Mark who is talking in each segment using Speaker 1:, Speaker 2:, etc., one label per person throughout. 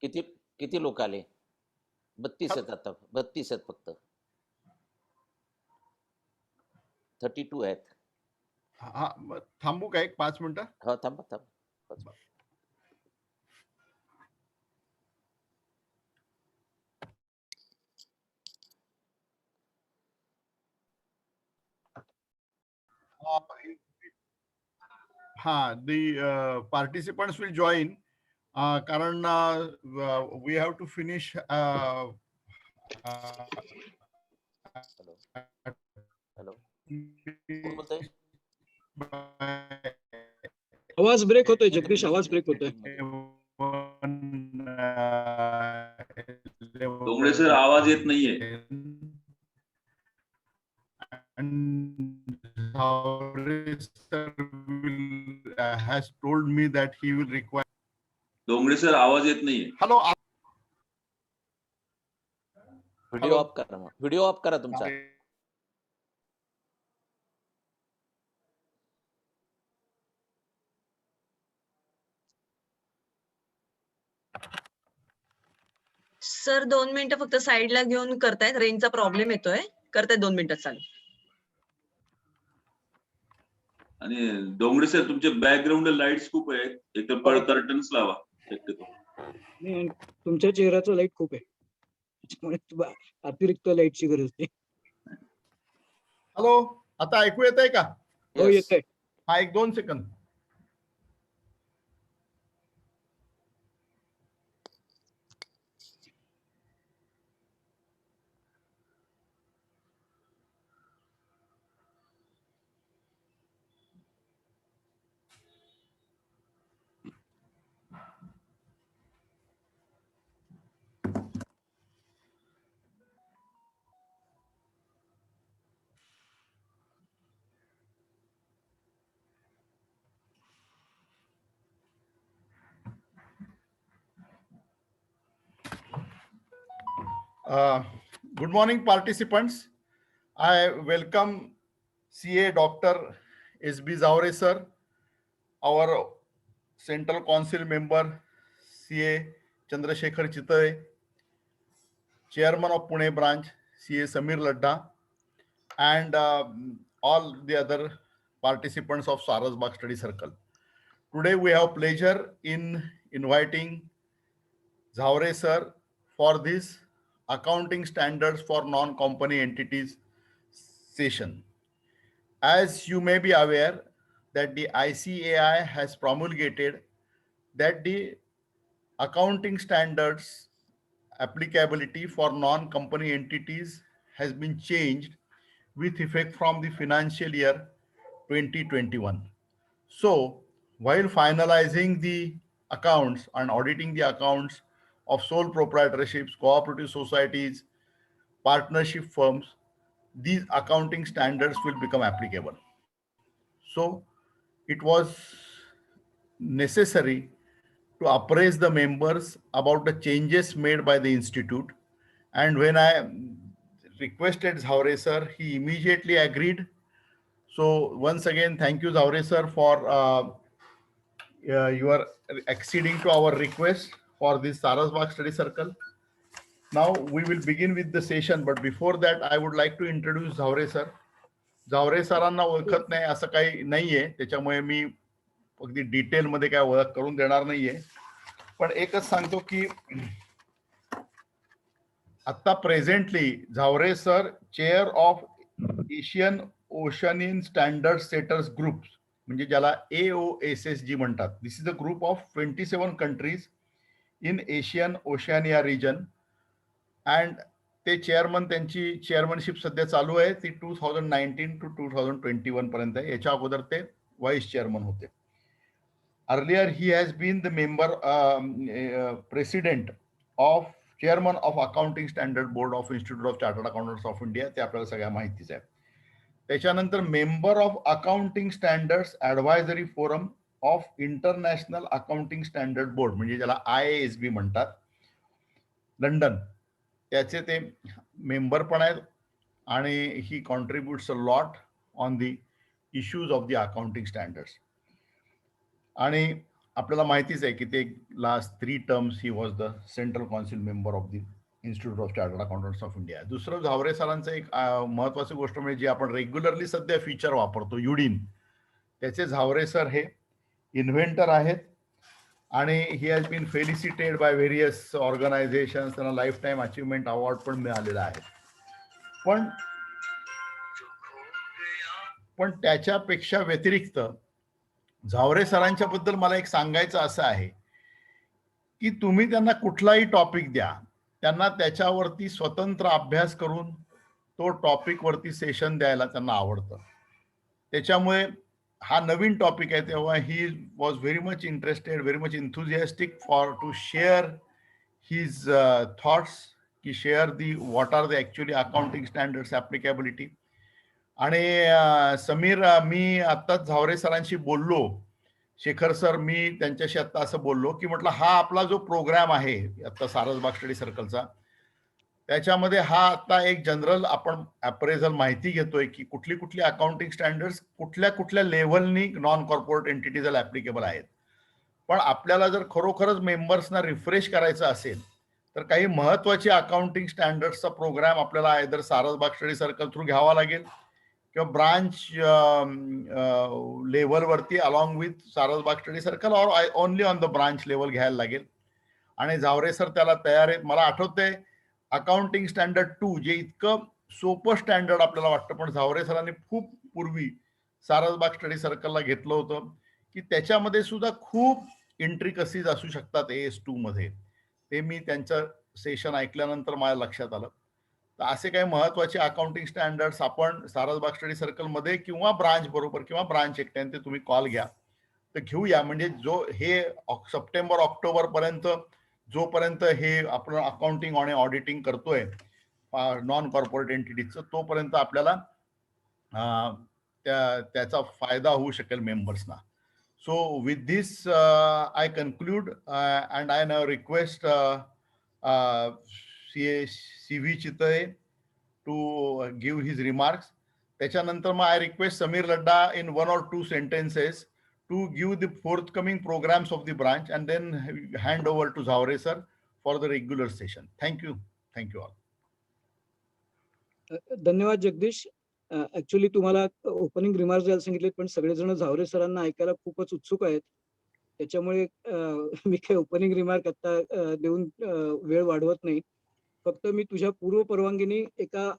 Speaker 1: किती किती लोक आले? 32 आहेत आता, 32 आहेत फक्त. 32 आहेत.
Speaker 2: हा, थांबू का एक 5 मिनिटं?
Speaker 1: हो, थांबा थांबा.
Speaker 2: The participants will join. कारण we have to finish.
Speaker 1: Hello hello, कोण बोलतंय?
Speaker 3: आवाज ब्रेक होतोय जगदीश, आवाज ब्रेक होतोय.
Speaker 4: डोंगरे सर आवाज येत नाहीये.
Speaker 2: Has told me that he will require.
Speaker 4: Dongre sir आवाज येत नाहीये.
Speaker 2: हॅलो,
Speaker 1: व्हिडिओ ऑफ करा, व्हिडिओ ऑफ करा तुमचा.
Speaker 5: सर 2 मिनिटं फक्त साईडला घेऊन करतायत, रेंजचा प्रॉब्लेम येतोय. करतायत 2 मिनिटात चालू.
Speaker 4: आणि डोंगरे सर तुमचे बॅकग्राऊंड लाईट्स खूप आहेत, एक तर कर्टन्स लावा शक्यतो.
Speaker 3: तुमच्या चेहऱ्याचं लाईट खूप आहे, त्यामुळे अतिरिक्त लाईटची गरज नाही.
Speaker 2: हॅलो, आता ऐकू येत आहे का?
Speaker 3: हो, येतंय.
Speaker 2: हा, 1-2 second. Good morning, participants. I welcome CA Dr. S.B. Zavre sir, our Central Council member CA Chandrasekhar Chitare, Chairman of Pune branch CA Samir Ladda, and all the other participants of Sarasbagh Study Circle. Today we have pleasure in inviting Zavre sir for this accounting standards for non-company entities session. As you may be aware that the ICAI has promulgated that the accounting standards applicability for non-company entities has been changed with effect from the financial year 2021. So, while finalizing the accounts and auditing the accounts of sole proprietorships, cooperative societies, partnership firms, these accounting standards will become applicable. So, it was necessary to appraise the members about the changes made by the institute. And when I requested Zavre sir, he immediately agreed. So once again, thank you, Zavre sir, for you are acceding to our request for this Sarasbagh Study Circle. Now we will begin with the session, but before that, I would like to introduce Zavre sir. Zavre सरांना ओळखत नाही असं काही नाहीये, त्याच्यामुळे मी अगदी detail मध्ये काय ओळख करून देणार नाहीये. पण एकच सांगतो की आता presently Zaware sir chair of Asian Oceanian standard setters group, म्हणजे ज्याला AOSSG म्हणतात. This is a group of 27 countries in Asian Oceania region. And ते चेअरमन, त्यांची चेअरमनशिप सध्या चालू आहे, ती 2019 to 2021 पर्यंत आहे. याच्या अगोदर ते व्हाईस चेअरमन होते. Earlier he has been the member president of chairman of accounting standard board of institute of chartered accountants of India, ते आपल्याला सगळ्या माहितीच आहे. त्याच्यानंतर member of accounting standards advisory forum of international accounting standard board, म्हणजे ज्याला IASB म्हणतात, London, त्याचे ते मेंबर पण आहेत. आणि he contributes a lot on the issues of the accounting standards. आणि आपल्याला माहितीच आहे की ते last 3 terms he was the central council member of the institute of chartered accountants of India. दुसरं झावरे सरांचं एक महत्वाची गोष्ट म्हणजे जी आपण रेग्युलरली सध्या फीचर वापरतो युडीन, त्याचे झावरे सर हे इन्व्हेंटर आहेत आणि he has been felicitated by various organisation. त्यांना लाईफ टाईम अचीवमेंट अवॉर्ड पण मिळालेला आहे. पण त्याच्यापेक्षा व्यतिरिक्त झावरे सरांच्या बद्दल मला एक सांगायचं असं आहे की तुम्ही त्यांना कुठलाही टॉपिक द्या, त्यांना त्याच्यावरती स्वतंत्र अभ्यास करून तो टॉपिक वरती सेशन द्यायला त्यांना आवडतं. त्याच्यामुळे हा नवीन टॉपिक आहे तेव्हा he was very much interested, very much enthusiastic for to share his thoughts, की share the what are the actually accounting standards applicability. आणि समीर, मी आत्ताच झावरे सरांशी बोललो, शेखर सर, मी त्यांच्याशी आता असं बोललो की म्हटलं हा आपला जो प्रोग्राम आहे आता सारसबाग स्टडी सर्कलचा, त्याच्यामध्ये हा आता एक जनरल आपण अप्रेझल माहिती घेतोय की कुठली कुठली अकाउंटिंग स्टँडर्ड्स कुठल्या कुठल्या लेव्हलनी नॉन कॉर्पोरेट एंटिटीजला ऍप्लिकेबल आहेत. पण आपल्याला जर खरोखरच मेंबर्सना रिफ्रेश करायचं असेल तर काही महत्वाचे अकाउंटिंग स्टँडर्ड्सचा प्रोग्राम आपल्याला either Sarasbaug study circle through घ्यावा लागेल किंवा ब्रांच लेवलवरती along with Sarasbaug study circle or only on the branch level घ्यायला लागेल. आणि झावरे सर त्याला तयार आहेत. मला आठवतंय अकाउंटिंग स्टँडर्ड 2 जे इतकं सोपं स्टँडर्ड आपल्याला वाटतं, पण झावरे सरांनी खूप पूर्वी सारसबाग स्टडी सर्कलला घेतलं होतं की त्याच्यामध्ये सुद्धा खूप इंट्रिकसीज असू शकतात AS2 मध्ये. ते मी त्यांचं सेशन ऐकल्यानंतर माझ्या लक्षात आलं. तर असे काही महत्वाचे अकाउंटिंग स्टँडर्ड्स आपण सारसबाग स्टडी सर्कलमध्ये किंवा ब्रांच बरोबर किंवा ब्रांच एकट्याने ते तुम्ही कॉल घ्या तर घेऊया. म्हणजे जो हे सप्टेंबर ऑक्टोबर पर्यंत जोपर्यंत हे आपण अकाउंटिंग आणि ऑडिटिंग करतोय नॉन कॉर्पोरेट एंटिटीजचं, तोपर्यंत आपल्याला त्याचा फायदा होऊ शकेल मेंबर्सना. So with this, I conclude and I now request CV Chitale to give his remarks. त्याच्यानंतर मग I request Samir Ladda in 1 or 2 sentences to give the forthcoming programs of the branch and then hand over to Zavre sir for the regular session. Thank you. Thank you all.
Speaker 3: धन्यवाद Jagdish. Actually तुम्हाला opening remarks द्यायला सांगितले, पण सगळेजण झावरे सरांना ऐकायला खूपच उत्सुक आहेत. त्याच्यामुळे मी काही ओपनिंग रिमार्क आता देऊन वेळ वाढवत नाही. फक्त मी तुझ्या पूर्व परवानगीने एका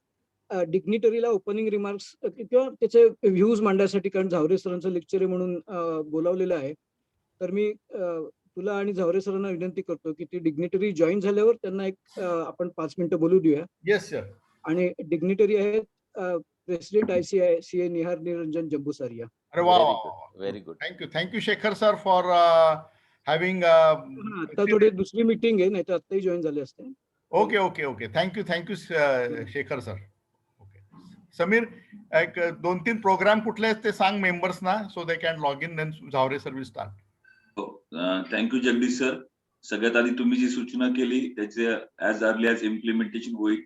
Speaker 3: डिग्निटरीला ओपनिंग रिमार्क्स किंवा त्याचे व्ह्यूज मांडण्यासाठी, कारण झावरे सरांचं लेक्चर आहे म्हणून बोलावलेलं आहे, तर मी तुला आणि झावरे सरांना विनंती करतो की ती डिग्निटरी जॉईन झाल्यावर त्यांना एक आपण 5 मिनिटं बोलू देऊया.
Speaker 2: Yes sir.
Speaker 3: आणि डिग्निटरी आहेत प्रेसिडेंट ICAI निहार निरंजन जंबुसारिया.
Speaker 2: अरे वा,
Speaker 1: very good.
Speaker 2: Thank you Shekhar sir for having.
Speaker 3: आता थोडी दुसरी मीटिंग आहे, नाही तर आत्ताही जॉईन झाले असते.
Speaker 2: Okay thank you Shekhar sir. Okay Sameer, एक 2-3 प्रोग्राम कुठले आहेत ते सांग मेंबर्सना so they can log in, then Zaware sir will start.
Speaker 4: हो, थँक्यू जगदीश सर. सगळ्यात आधी तुम्ही जी सूचना केली त्याचे ऍज अर्ली ॲज इम्प्लिमेंटेशन होईल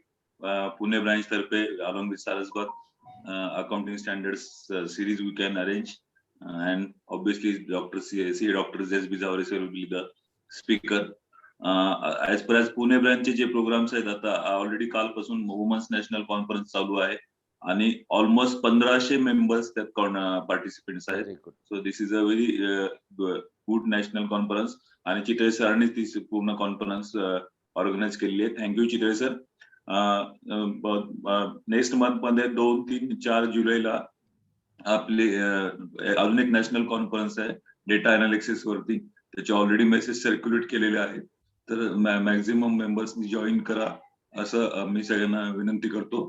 Speaker 4: पुणे ब्रांच तर्फे along with Saras Baug accounting standards series we can arrange, and obviously Dr. SB Zavre sir will be the speaker. As per as Pune branch J programmes आहेत आता ऑलरेडी कालपासून women's national conference चालू आहे आणि almost 1500 members त्यात participants आहेत. So this is a very good national conference आणि चितळे सरांनी ती पूर्ण कॉन्फरन्स ऑर्गनाईज केलेली आहे. Thank you Chitale sir. Next month मध्ये 2, 3, 4 जुलैला आपली अजून एक नॅशनल कॉन्फरन्स आहे डेटा अनालिसिस वरती. त्याचे ऑलरेडी मेसेज सर्क्युलेट केलेले आहेत, तर मॅक्झिमम मेंबर्सनी जॉईन करा असं मी सगळ्यांना विनंती करतो.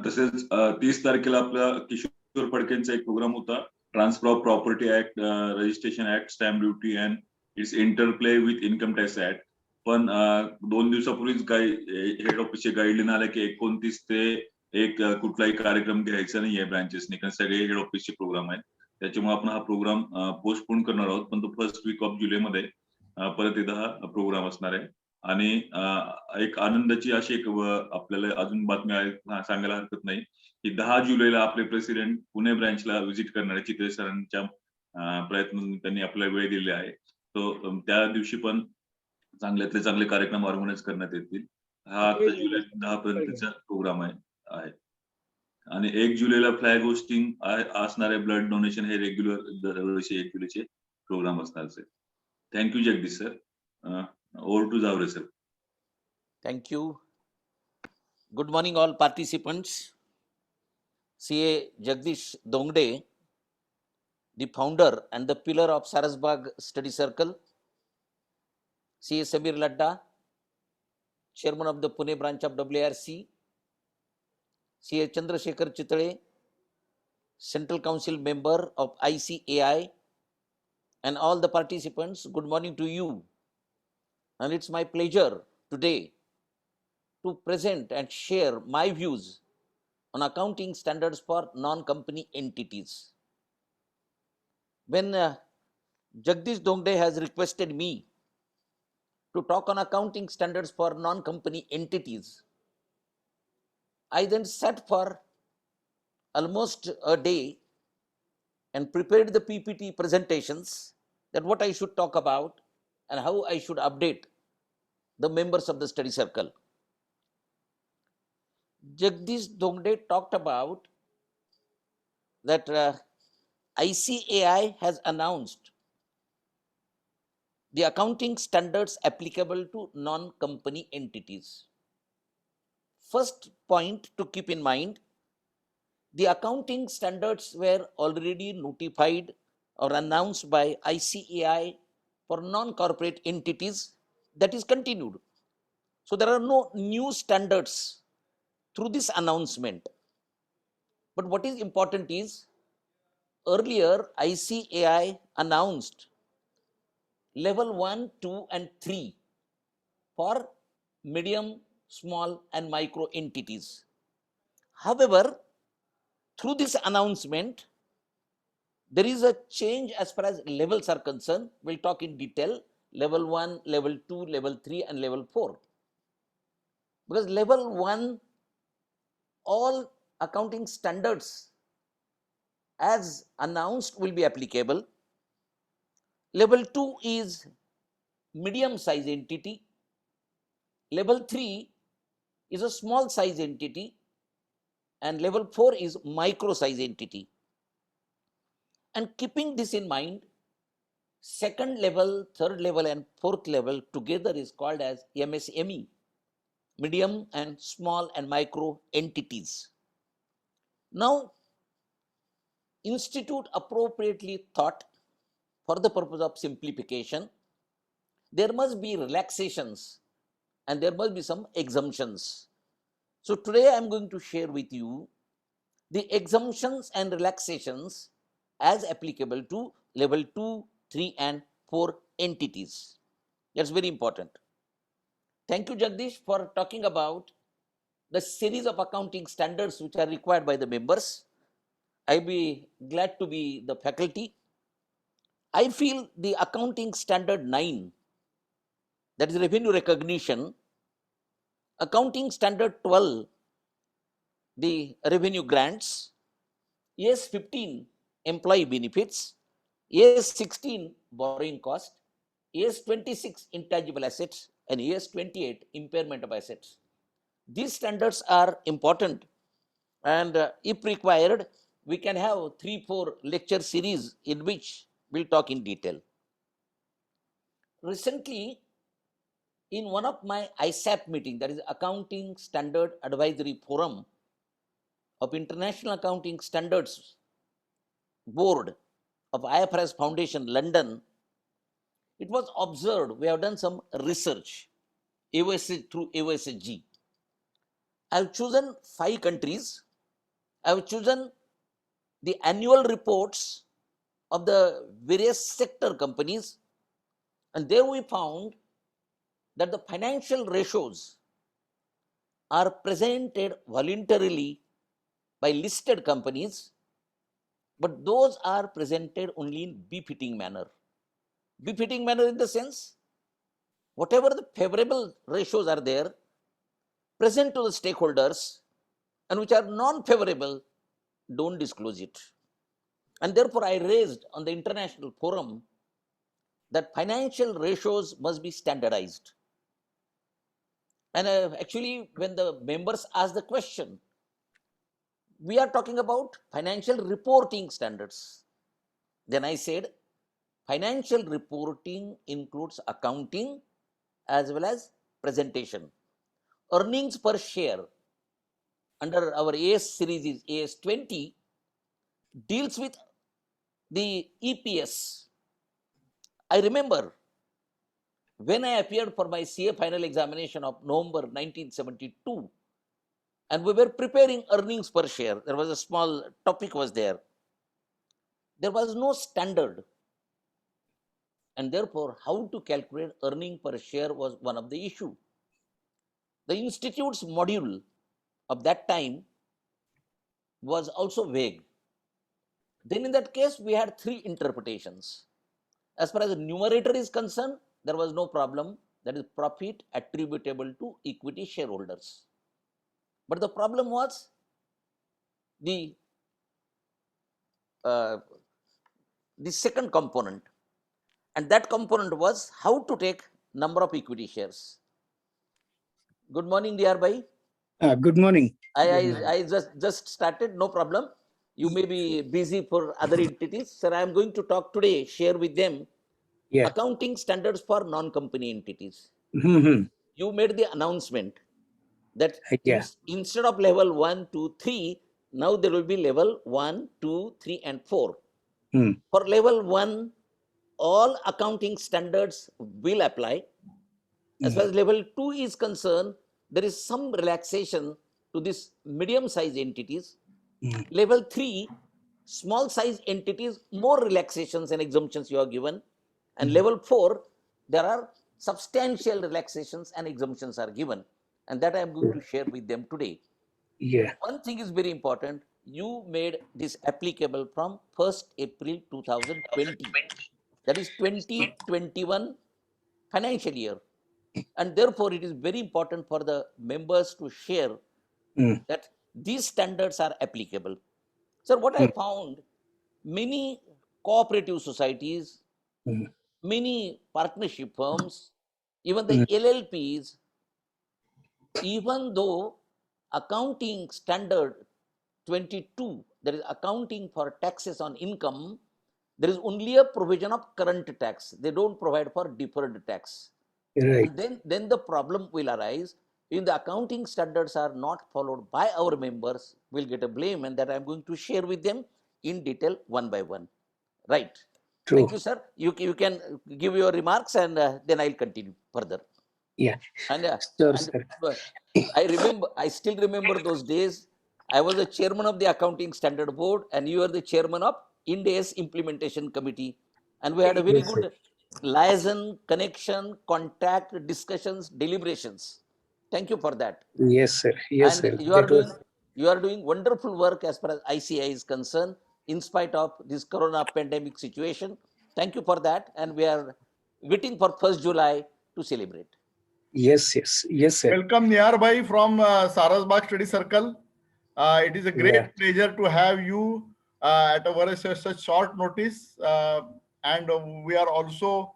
Speaker 4: तसेच 30 तारखेला आपला किशोर फडकेंचा एक प्रोग्राम होता, transfer of property act, registration act, stamp duty and it's interplay with income tax act. पण 2 दिवसापूर्वीच हेड ऑफिसचे गाईडलाईन आले की 29 ते 1 कुठलाही कार्यक्रम घ्यायचा नाहीये ब्रांचेसने, कारण सगळे हेड ऑफिसचे प्रोग्राम आहेत. त्याच्यामुळे आपण हा प्रोग्राम पोस्टपोन करणार आहोत, पण तो फर्स्ट वीक ऑफ जुलैमध्ये परत एकदा हा प्रोग्राम असणार आहे. आणि एक आनंदाची अशी एक आपल्याला अजून बातमी सांगायला हरकत नाही की 10 जुलैला आपले प्रेसिडेंट पुणे ब्रांचला व्हिजिट करणारे चितळे सरांच्या प्रयत्न त्यांनी आपल्याला वेळ दिले आहे. सो त्या दिवशी पण चांगल्यातले चांगले कार्यक्रम ऑर्गनाईज करण्यात येतील. हा आता जुलै 10 पर्यंतचा प्रोग्राम आहे. आणि 1 जुलैला फ्लॅग होस्टिंग असणारे ब्लड डोनेशन हे रेग्युलर दरवर्षी 1 जुलैचे प्रोग्राम असणार sir. Thank you Jagdish sir. Over to Jaware sir.
Speaker 1: Thank you. Good morning, all participants. CA Jagdish Dongde, the founder and the pillar of Sarasbag Study Circle. CA Samir Ladda, chairman of the Pune branch of WRC. CA Chandrasekhar Chitale, Central Council member of ICAI, and all the participants, good morning to you. And it's my pleasure today to present and share my views on accounting standards for non-company entities. When Jagdish Dongde has requested me to talk on accounting standards for non-company entities, I then sat for almost a day and prepared the PPT presentations that what I should talk about and how I should update the members of the study circle. Jagdish Dongde talked about that ICAI has announced the accounting standards applicable to non-company entities. First point to keep in mind, the accounting standards were already notified or announced by ICAI for non-corporate entities. That is continued. So there are no new standards through this announcement. But what is important is, earlier ICAI announced level 1, 2 and 3 for medium, small and micro entities. However, through this announcement, there is a change as far as levels are concerned. We'll talk in detail, level 1, level 2, level 3 and level 4. Because level 1, all accounting standards as announced will be applicable. Level 2 is medium size entity. Level 3 is a small size entity. And level 4 is micro size entity. And keeping this in mind, second level, third level and fourth level together is called as MSME, medium and small and micro entities. Now, Institute appropriately thought, for the purpose of simplification, there must be relaxations and there must be some exemptions. So today I am going to share with you the exemptions and relaxations as applicable to level 2, 3 and 4 entities. That's very important. Thank you, Jagdish, for talking about the series of accounting standards which are required by the members. I'll be glad to be the faculty. I feel the accounting standard 9, that is revenue recognition, accounting standard 12, the revenue grants, AS 15, employee benefits, AS 16, borrowing cost, AS 26, intangible assets, and AS 28, impairment of assets. These standards are important, and if required, we can have 3-4 lecture series in which we'll talk in detail. Recently, in one of my ISAP meeting, that is Accounting Standard Advisory Forum of International Accounting Standards Board of IFRS Foundation, London, it was observed, we have done some research through AOSG. I have chosen 5 countries. I have chosen the annual reports of the various sector companies, and there we found that the financial ratios are presented voluntarily by listed companies, but those are presented only in befitting manner. Befitting manner in the sense, whatever the favorable ratios are there, present to the stakeholders, and which are non-favorable, don't disclose it. And therefore, I raised on the international forum that financial ratios must be standardized. And actually, when the members asked the question, we are talking about financial reporting standards. Then I said, financial reporting includes accounting as well as presentation. Earnings per share under our AS series is AS 20 deals with the EPS. I remember when I appeared for my CA final examination of November 1972, and we were preparing earnings per share. There was a small topic was there. There was no standard, and therefore how to calculate earning per share was one of the issue. The institute's module of that time was also vague. Then in that case, we had three interpretations. As far as the numerator is concerned, there was no problem. That is profit attributable to equity shareholders. But the problem was the second component, and that component was how to take number of equity shares. Good morning, dear bhai.
Speaker 6: Good morning.
Speaker 1: I just started, no problem. You may be busy for other entities. Sir, I am going to talk today, share with them
Speaker 6: Yeah.
Speaker 1: accounting standards for non-company entities.
Speaker 6: Mhm.
Speaker 1: You made the announcement that
Speaker 6: Yeah.
Speaker 1: instead of level 1, 2, 3, now there will be level 1, 2, 3, and 4.
Speaker 6: Hmm.
Speaker 1: For level 1, all accounting standards will apply. As far as level 2 is concerned, there is some relaxation to this medium-sized entities. Level 3, small-sized entities, more relaxations and exemptions you are given. And level 4, there are substantial relaxations and exemptions are given. And that I am going to share with them today.
Speaker 6: Yeah.
Speaker 1: One thing is very important. You made this applicable from 1st April 2020. That is 2021 financial year. And therefore, it is very important for the members to share that these standards are applicable. Sir, what I found, many cooperative societies, many partnership firms, even the LLPs, even though accounting standard 22, there is accounting for taxes on income, there is only a provision of current tax. They don't provide for deferred tax.
Speaker 6: Right.
Speaker 1: And then the problem will arise. If the accounting standards are not followed by our members, we'll get a blame, and that I'm going to share with them in detail one by one. Right.
Speaker 6: True.
Speaker 1: Thank you, sir. You can give your remarks, and then I'll continue further.
Speaker 6: Yeah.
Speaker 1: And,
Speaker 6: Sure, sir.
Speaker 1: I still remember those days. I was the chairman of the Accounting Standard Board, and you are the chairman of Ind AS Implementation Committee. And we had a very
Speaker 6: Yes,
Speaker 1: good liaison, connection, contact, discussions, deliberations. Thank you for that.
Speaker 6: Yes, sir. Yes,
Speaker 1: And
Speaker 6: sir.
Speaker 1: you are doing wonderful work as far as ICI is concerned, in spite of this corona pandemic situation. Thank you for that. And we are waiting for 1st July to celebrate.
Speaker 6: Yes, yes. Yes, sir.
Speaker 2: Welcome, Niyar Bhai from Sarasbagh Study Circle. It is a great pleasure to have you at a very such short notice. And we are also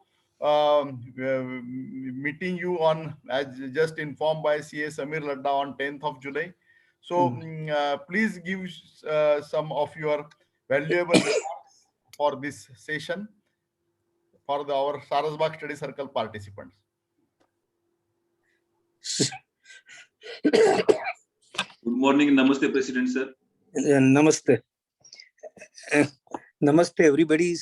Speaker 2: meeting you on, as just informed by CA Samir Ladda, on 10th of July. So please give some of your valuable remarks for this session for our Sarasbagh Study Circle participants.
Speaker 4: Good morning. Namaste, President, sir.
Speaker 6: Namaste. Namaste, everybody.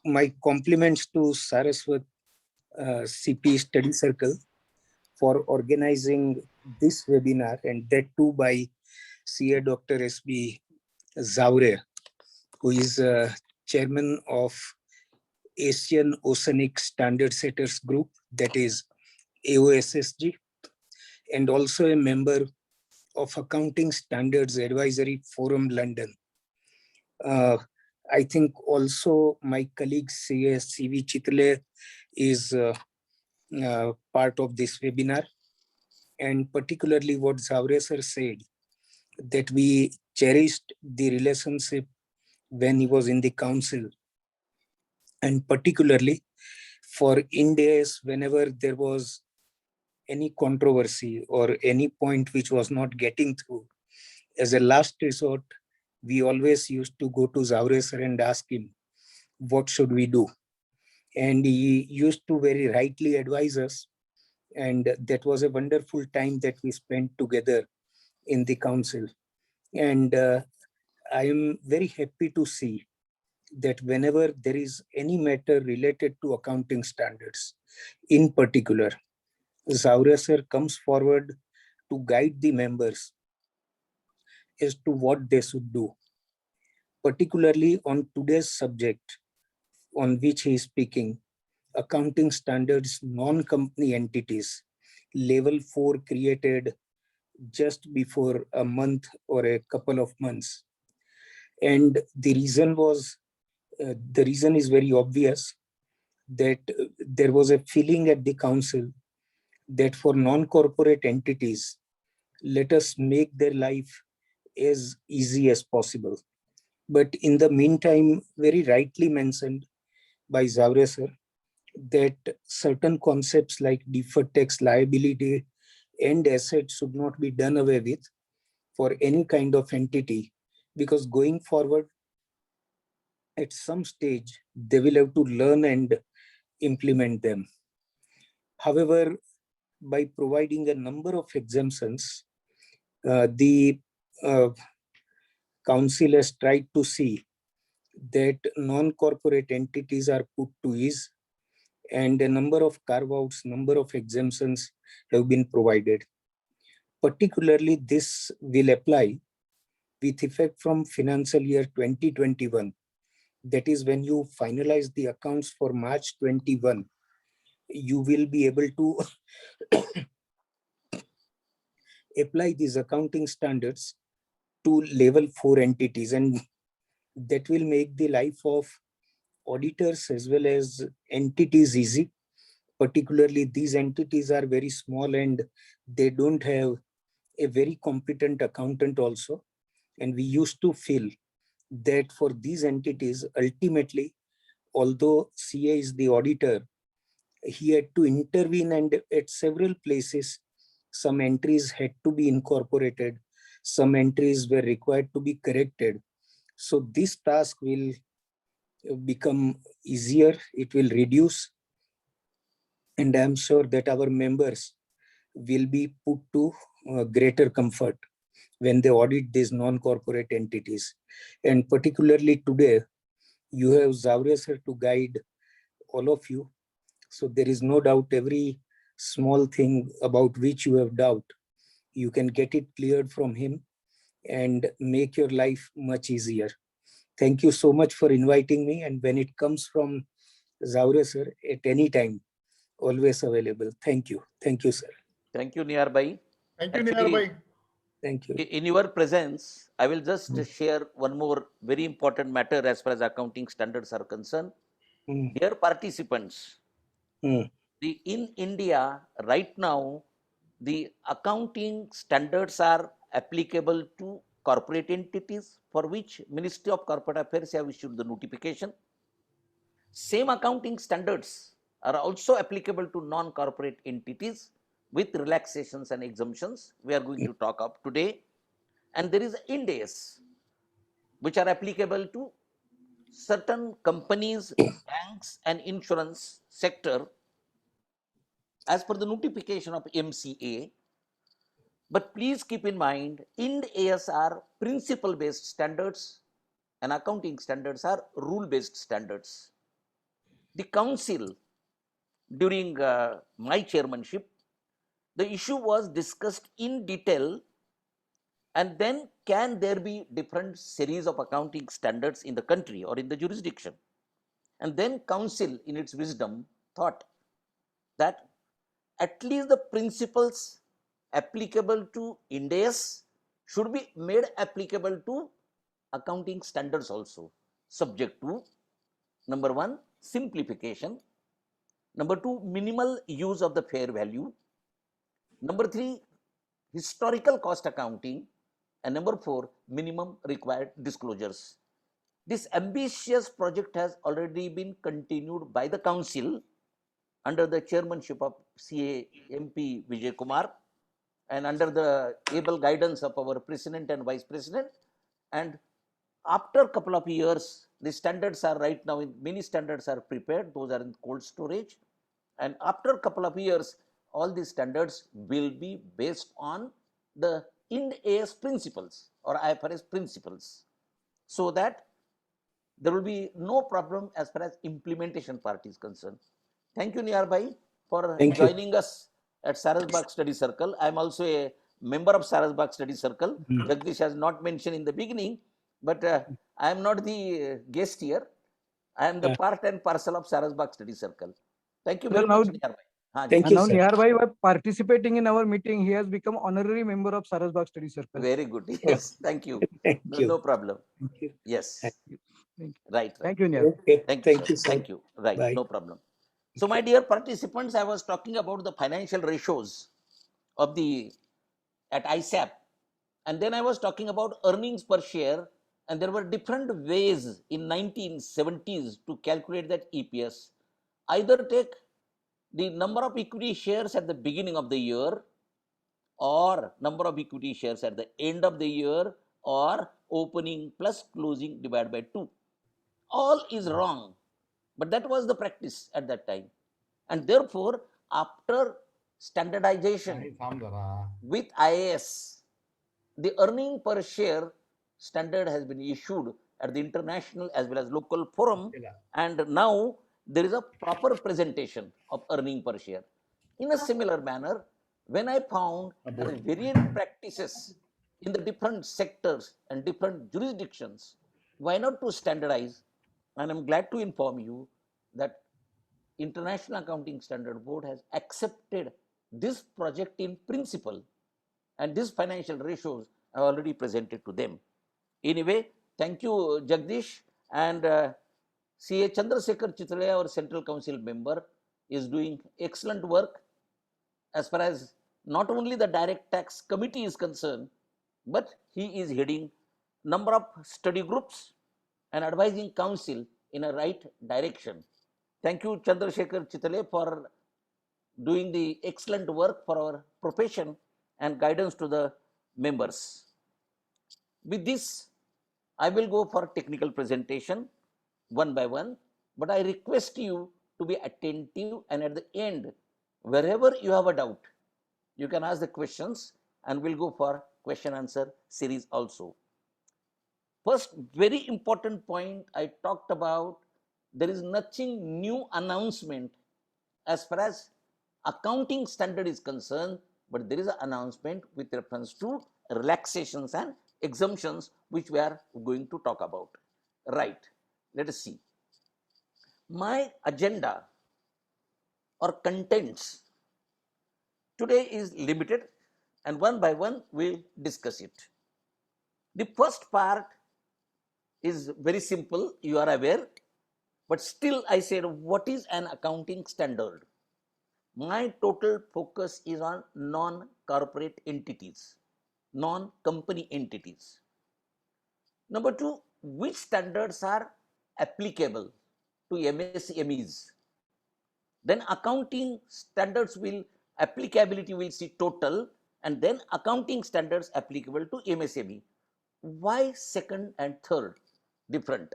Speaker 6: My compliments to Saraswat CP Study Circle for organizing this webinar, and that too by CA Dr. S.B. Zaure, who is chairman of Asian Oceanic Standard Setters Group, that is AOSSG, and also a member of Accounting Standards Advisory Forum, London. I think also my colleague CV Chitle is part of this webinar, and particularly what Zaure sir said, that we cherished the relationship when he was in the council. And particularly for Ind AS, whenever there was any controversy or any point which was not getting through, as a last resort, we always used to go to Zavre sir and ask him, what should we do? And he used to very rightly advise us. And that was a wonderful time that we spent together in the council. And I am very happy to see that whenever there is any matter related to accounting standards, in particular, Zavre sir comes forward to guide the members as to what they should do, particularly on today's subject on which he is speaking, accounting standards, non-company entities, level 4 created just before a month or a couple of months. And the reason is very obvious, that there was a feeling at the council that for non-corporate entities, let us make their life as easy as possible. But in the meantime, very rightly mentioned by Zavre sir, that certain concepts like deferred tax liability and assets should not be done away with for any kind of entity, because going forward, at some stage, they will have to learn and implement them. However, by providing a number of exemptions, the council has tried to see that non-corporate entities are put to ease, and a number of carve-outs, number of exemptions have been provided. Particularly, this will apply with effect from financial year 2021. That is when you finalize the accounts for March 21, you will be able to apply these accounting standards to level 4 entities, and that will make the life of auditors as well as entities easy. Particularly, these entities are very small and they don't have a very competent accountant also. And we used to feel that for these entities, ultimately, although CA is the auditor, he had to intervene, and at several places, some entries had to be incorporated, some entries were required to be corrected. So this task will become easier, it will reduce, and I'm sure that our members will be put to greater comfort when they audit these non-corporate entities. And particularly today, you have Zavre sir to guide all of you. So there is no doubt every small thing about which you have doubt, you can get it cleared from him and make your life much easier. Thank you so much for inviting me. And when it comes from Zavre sir, at any time, always available. Thank you. Thank you, sir.
Speaker 1: Thank you, Niyar Bhai.
Speaker 2: Thank you,
Speaker 1: Actually,
Speaker 2: Niyar bhai.
Speaker 6: Thank you.
Speaker 1: In your presence, I will just share one more very important matter as far as accounting standards are concerned.
Speaker 6: Mm,
Speaker 1: Dear participants,
Speaker 6: mm,
Speaker 1: in India right now, the accounting standards are applicable to corporate entities, for which Ministry of Corporate Affairs have issued the notification. Same accounting standards are also applicable to non-corporate entities with relaxations and exemptions we are going to talk of today. And there is Ind AS, which are applicable to certain companies, banks and insurance sector as per the notification of MCA. But please keep in mind, Ind AS are principle based standards and accounting standards are rule based standards. The council, during my chairmanship, the issue was discussed in detail, and then can there be different series of accounting standards in the country or in the jurisdiction? And then council in its wisdom thought that at least the principles applicable to Ind AS should be made applicable to accounting standards also, subject to number 1, simplification, number 2, minimal use of the fair value, number 3, historical cost accounting, and number 4, minimum required disclosures. This ambitious project has already been continued by the council under the chairmanship of CA MP Vijay Kumar and under the able guidance of our president and vice president. And after a couple of years, the standards are right now in many standards are prepared. Those are in cold storage. And after a couple of years, all these standards will be based on the Ind AS principles or IFRS principles, so that there will be no problem as far as implementation part is concerned. Thank you, Niyar Bhai, for
Speaker 6: Thank you.
Speaker 1: joining us at Sarasbag Study Circle. I am also a member of Sarasbag Study Circle. Jagdish has not mentioned in the beginning, but I am not the guest here. I am the part and parcel of Sarasbag Study Circle. Thank you
Speaker 3: Sir,
Speaker 1: very
Speaker 3: now-
Speaker 1: much, Niyar Bhai. Haan ji.
Speaker 6: Thank
Speaker 3: And
Speaker 6: you,
Speaker 3: now
Speaker 6: sir.
Speaker 3: Nihar Bhai, by participating in our meeting, he has become honorary member of Sarasbag Study Circle.
Speaker 1: Very good. Yes, thank you.
Speaker 6: Thank
Speaker 1: No,
Speaker 6: you.
Speaker 1: no problem.
Speaker 6: Thank you.
Speaker 1: Yes.
Speaker 6: Thank
Speaker 1: Right, right.
Speaker 3: Thank you, Nihar.
Speaker 6: Okay.
Speaker 1: Thank you,
Speaker 6: Thank
Speaker 1: sir.
Speaker 6: you, sir.
Speaker 1: Thank you. Right,
Speaker 6: Bye.
Speaker 1: no problem. So, my dear participants, I was talking about the financial ratios of the at ISAP, and then I was talking about earnings per share, and there were different ways in 1970s to calculate that EPS. Either take the number of equity shares at the beginning of the year, or number of equity shares at the end of the year, or opening plus closing divided by 2. All is wrong, but that was the practice at that time. And therefore, after standardization
Speaker 2: नाही, थांब जरा.
Speaker 1: with IAS, the earning per share standard has been issued at the international as well as local forum, and now there is a proper presentation of earning per share. In a similar manner, when I found there are variant practices in the different sectors and different jurisdictions, why not to standardize? And I'm glad to inform you that International Accounting Standard Board has accepted this project in principle, and these financial ratios are already presented to them. Anyway, thank you, Jagdish, and CA Chandrasekhar Chitrale, our Central Council member, is doing excellent work as far as not only the direct tax committee is concerned, but he is heading number of study groups and advising council in a right direction. Thank you, Chandrasekhar Chitrale, for doing the excellent work for our profession and guidance to the members. With this, I will go for technical presentation one by one, but I request you to be attentive, and at the end, wherever you have a doubt, you can ask the questions, and we'll go for question answer series also. First, very important point I talked about, there is nothing new announcement as far as accounting standard is concerned, but there is an announcement with reference to relaxations and exemptions, which we are going to talk about. Right, let us see. My agenda or contents today is limited, and one by one we'll discuss it. The first part is very simple, you are aware, but still I said, what is an accounting standard? My total focus is on non-corporate entities, non-company entities. Number two, which standards are applicable to MSMEs? Then accounting standards will, applicability will see total, and then accounting standards applicable to MSME. Why second and third different?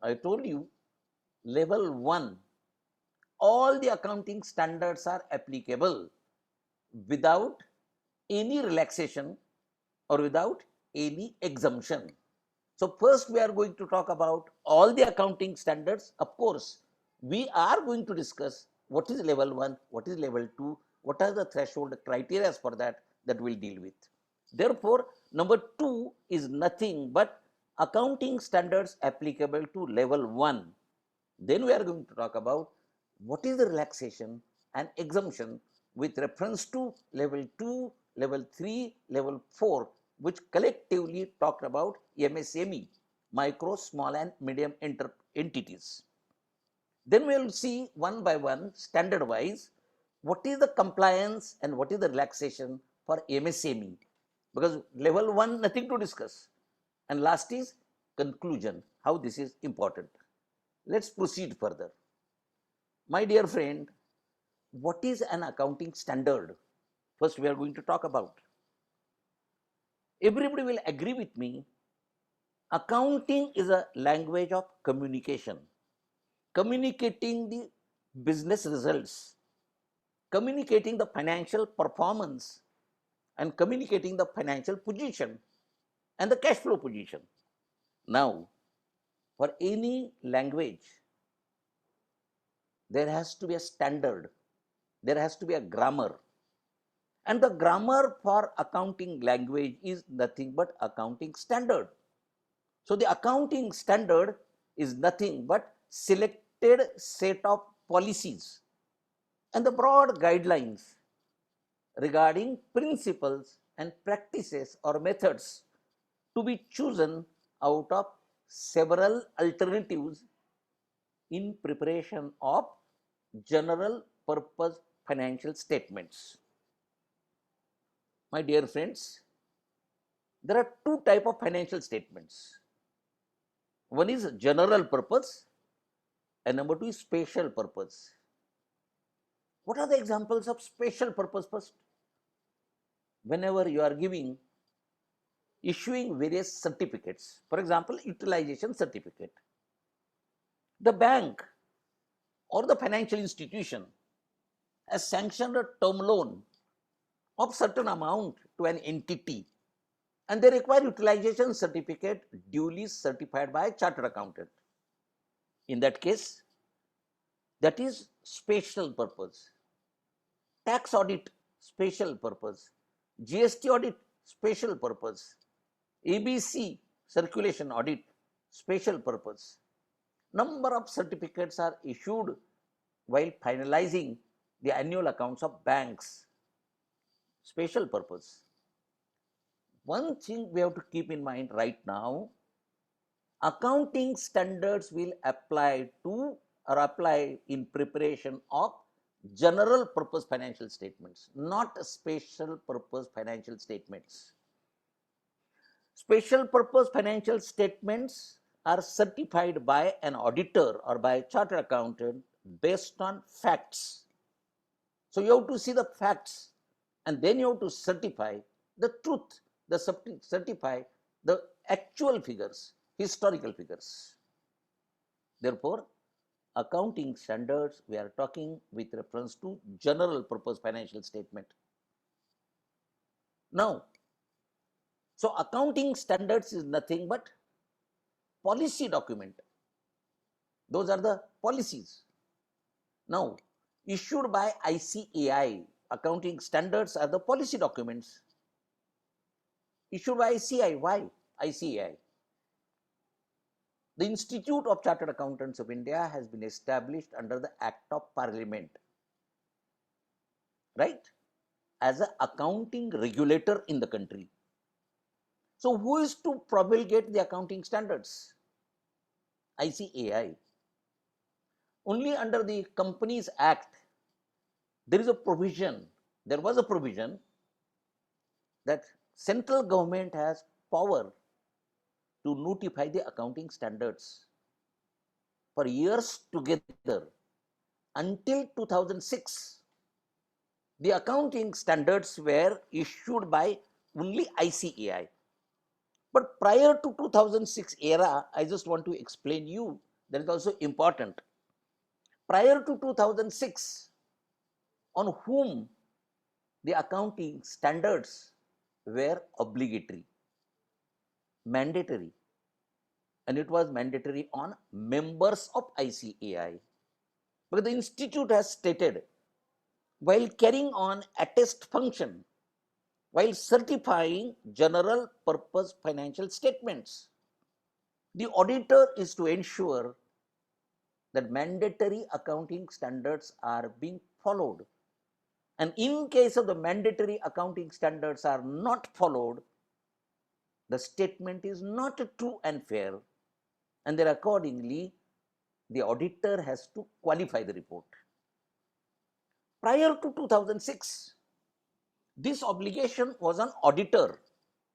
Speaker 1: I told you, level 1, all the accounting standards are applicable without any relaxation or without any exemption. So first we are going to talk about all the accounting standards. Of course, we are going to discuss what is level 1, what is level 2, what are the threshold criteria for that we'll deal with. Therefore, number 2 is nothing but accounting standards applicable to level 1. Then we are going to talk about what is the relaxation and exemption with reference to level 2, level 3, level 4, which collectively talked about MSME, micro, small and medium entities. Then we will see one by one, standard wise, what is the compliance and what is the relaxation for MSME, because level 1 nothing to discuss, and last is conclusion, how this is important. Let's proceed further. My dear friend, what is an accounting standard? First, we are going to talk about. Everybody will agree with me. Accounting is a language of communication, communicating the business results, communicating the financial performance, and communicating the financial position and the cash flow position. Now, for any language, there has to be a standard, there has to be a grammar. And the grammar for accounting language is nothing but accounting standard. So the accounting standard is nothing but selected set of policies and the broad guidelines regarding principles and practices or methods to be chosen out of several alternatives in preparation of general purpose financial statements. My dear friends, there are two types of financial statements. One is general purpose and number two is special purpose. What are the examples of special purpose first? Whenever you are issuing various certificates, for example, utilization certificate, the bank or the financial institution has sanctioned a term loan of certain amount to an entity and they require utilization certificate duly certified by a chartered accountant. In that case, that is special purpose. Tax audit, special purpose. GST audit, special purpose. ABC circulation audit, special purpose. Number of certificates are issued while finalizing the annual accounts of banks, special purpose. One thing we have to keep in mind right now, accounting standards will apply to or apply in preparation of general purpose financial statements, not special purpose financial statements. Special purpose financial statements are certified by an auditor or by a chartered accountant based on facts. So you have to see the facts and then you have to certify the truth, certify the actual figures, historical figures. Therefore, accounting standards, we are talking with reference to general purpose financial statement. Now, so accounting standards is nothing but policy document. Those are the policies. Now, issued by ICAI, accounting standards are the policy documents issued by ICAI. Why ICAI? The Institute of Chartered Accountants of India has been established under the Act of Parliament, right, as an accounting regulator in the country. So who is to promulgate the accounting standards? ICAI. Only under the Companies Act, there was a provision that central government has power to notify the accounting standards for years together. Until 2006, the accounting standards were issued by only ICAI. But prior to 2006 era, I just want to explain you, that is also important. Prior to 2006, on whom the accounting standards were obligatory, mandatory, and it was mandatory on members of ICAI. But the institute has stated, while carrying on attest function, while certifying general purpose financial statements, the auditor is to ensure that mandatory accounting standards are being followed. And in case of the mandatory accounting standards are not followed, the statement is not true and fair, and then accordingly, the auditor has to qualify the report. Prior to 2006, this obligation was on auditor.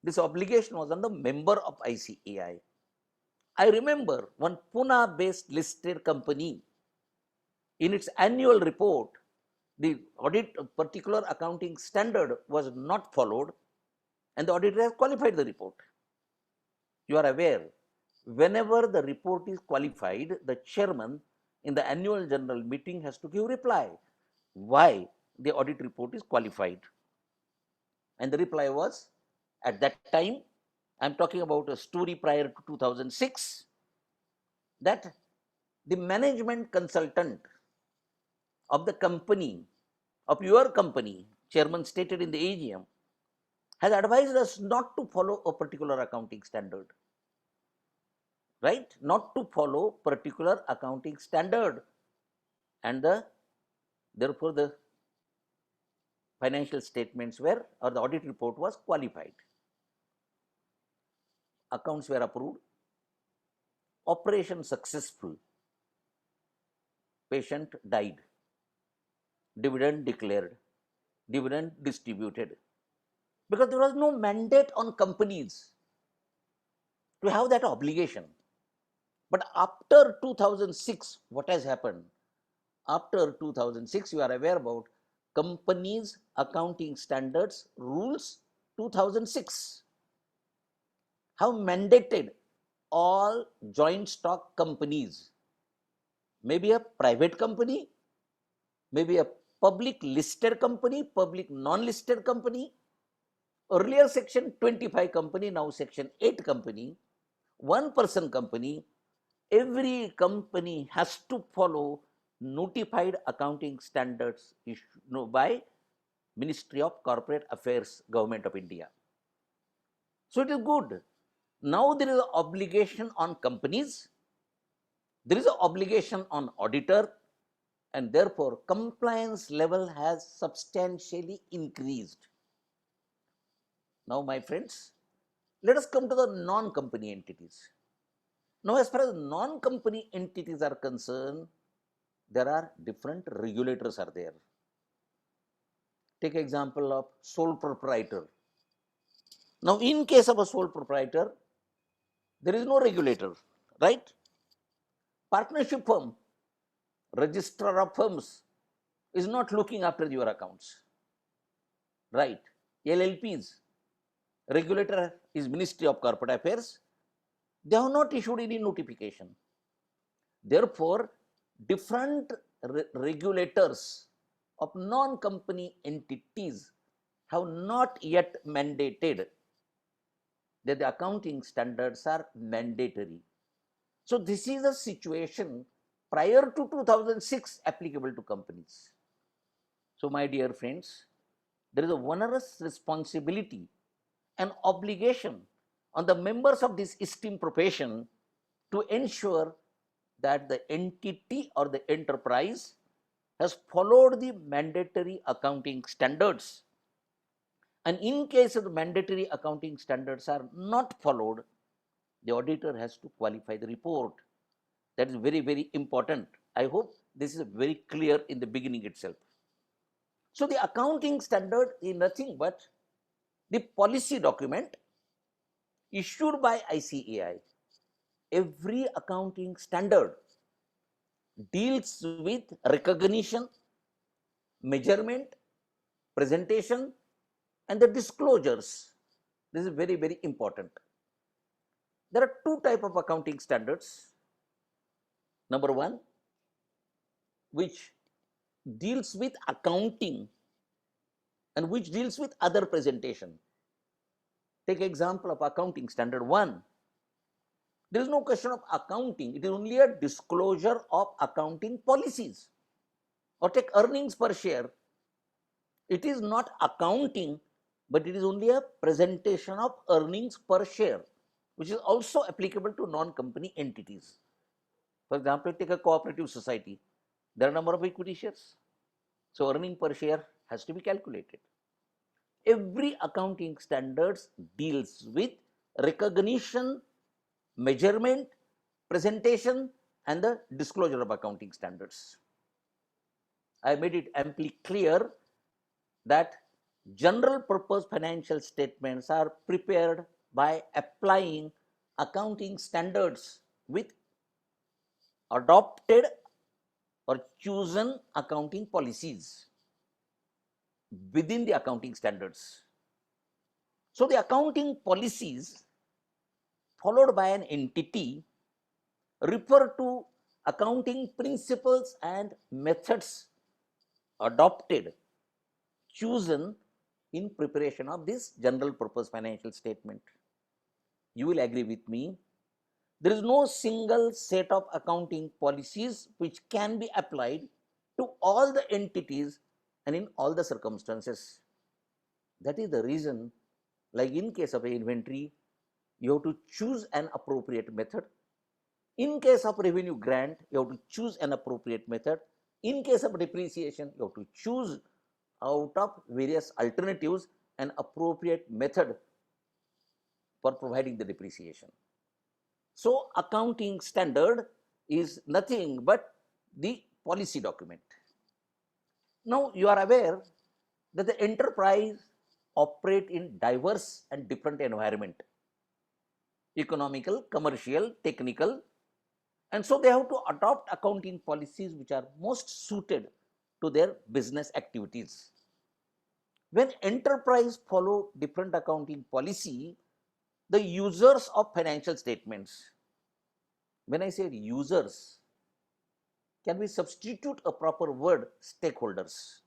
Speaker 1: This obligation was on the member of ICAI. I remember one Pune-based listed company, in its annual report, the audit particular accounting standard was not followed, and the auditor has qualified the report. You are aware, whenever the report is qualified, the chairman in the annual general meeting has to give reply why the audit report is qualified. And the reply was, at that time, I'm talking about a story prior to 2006, that the management consultant of the company, of your company, chairman stated in the AGM, has advised us not to follow a particular accounting standard. Right? Not to follow particular accounting standard. And therefore the financial statements were, or the audit report was qualified. Accounts were approved. Operation successful. Patient died. Dividend declared. Dividend distributed. Because there was no mandate on companies to have that obligation. But after 2006, what has happened? After 2006, you are aware about Companies Accounting Standards Rules 2006 have mandated all joint stock companies, maybe a private company, maybe a public listed company, public non-listed company, earlier section 25 company, now section 8 company, one person company, every company has to follow notified accounting standards issued by Ministry of Corporate Affairs, Government of India. So it is good. Now there is an obligation on companies, there is an obligation on auditor, and therefore compliance level has substantially increased. Now, my friends, let us come to the non-company entities. Now, as far as non-company entities are concerned, there are different regulators are there. Take example of sole proprietor. Now, in case of a sole proprietor, there is no regulator, right? Partnership firm, registrar of firms is not looking after your accounts, right? LLPs, regulator is Ministry of Corporate Affairs. They have not issued any notification. Therefore, different regulators of non-company entities have not yet mandated that the accounting standards are mandatory. So this is a situation prior to 2006 applicable to companies. So my dear friends, there is a onerous responsibility and obligation on the members of this esteemed profession to ensure that the entity or the enterprise has followed the mandatory accounting standards. And in case of the mandatory accounting standards are not followed, the auditor has to qualify the report. That is very, very important. I hope this is very clear in the beginning itself. So the accounting standard is nothing but the policy document issued by ICAI. Every accounting standard deals with recognition, measurement, presentation, and the disclosures. This is very, very important. There are two types of accounting standards. Number one, which deals with accounting and which deals with other presentation. Take example of accounting standard 1. There is no question of accounting. It is only a disclosure of accounting policies. Or take earnings per share. It is not accounting, but it is only a presentation of earnings per share, which is also applicable to non-company entities. For example, take a cooperative society. There are a number of equity shares. So earning per share has to be calculated. Every accounting standards deals with recognition, measurement, presentation, and the disclosure of accounting standards. I made it amply clear that general purpose financial statements are prepared by applying accounting standards with adopted or chosen accounting policies within the accounting standards. So the accounting policies followed by an entity refer to accounting principles and methods adopted, chosen in preparation of this general purpose financial statement. You will agree with me, there is no single set of accounting policies which can be applied to all the entities and in all the circumstances. That is the reason, like in case of inventory, you have to choose an appropriate method. In case of revenue grant, you have to choose an appropriate method. In case of depreciation, you have to choose out of various alternatives an appropriate method for providing the depreciation. So accounting standard is nothing but the policy document. Now you are aware that the enterprise operate in diverse and different environment, economical, commercial, technical, and so they have to adopt accounting policies which are most suited to their business activities. When enterprise follow different accounting policy, the users of financial statements, when I say users, can we substitute a proper word, stakeholders?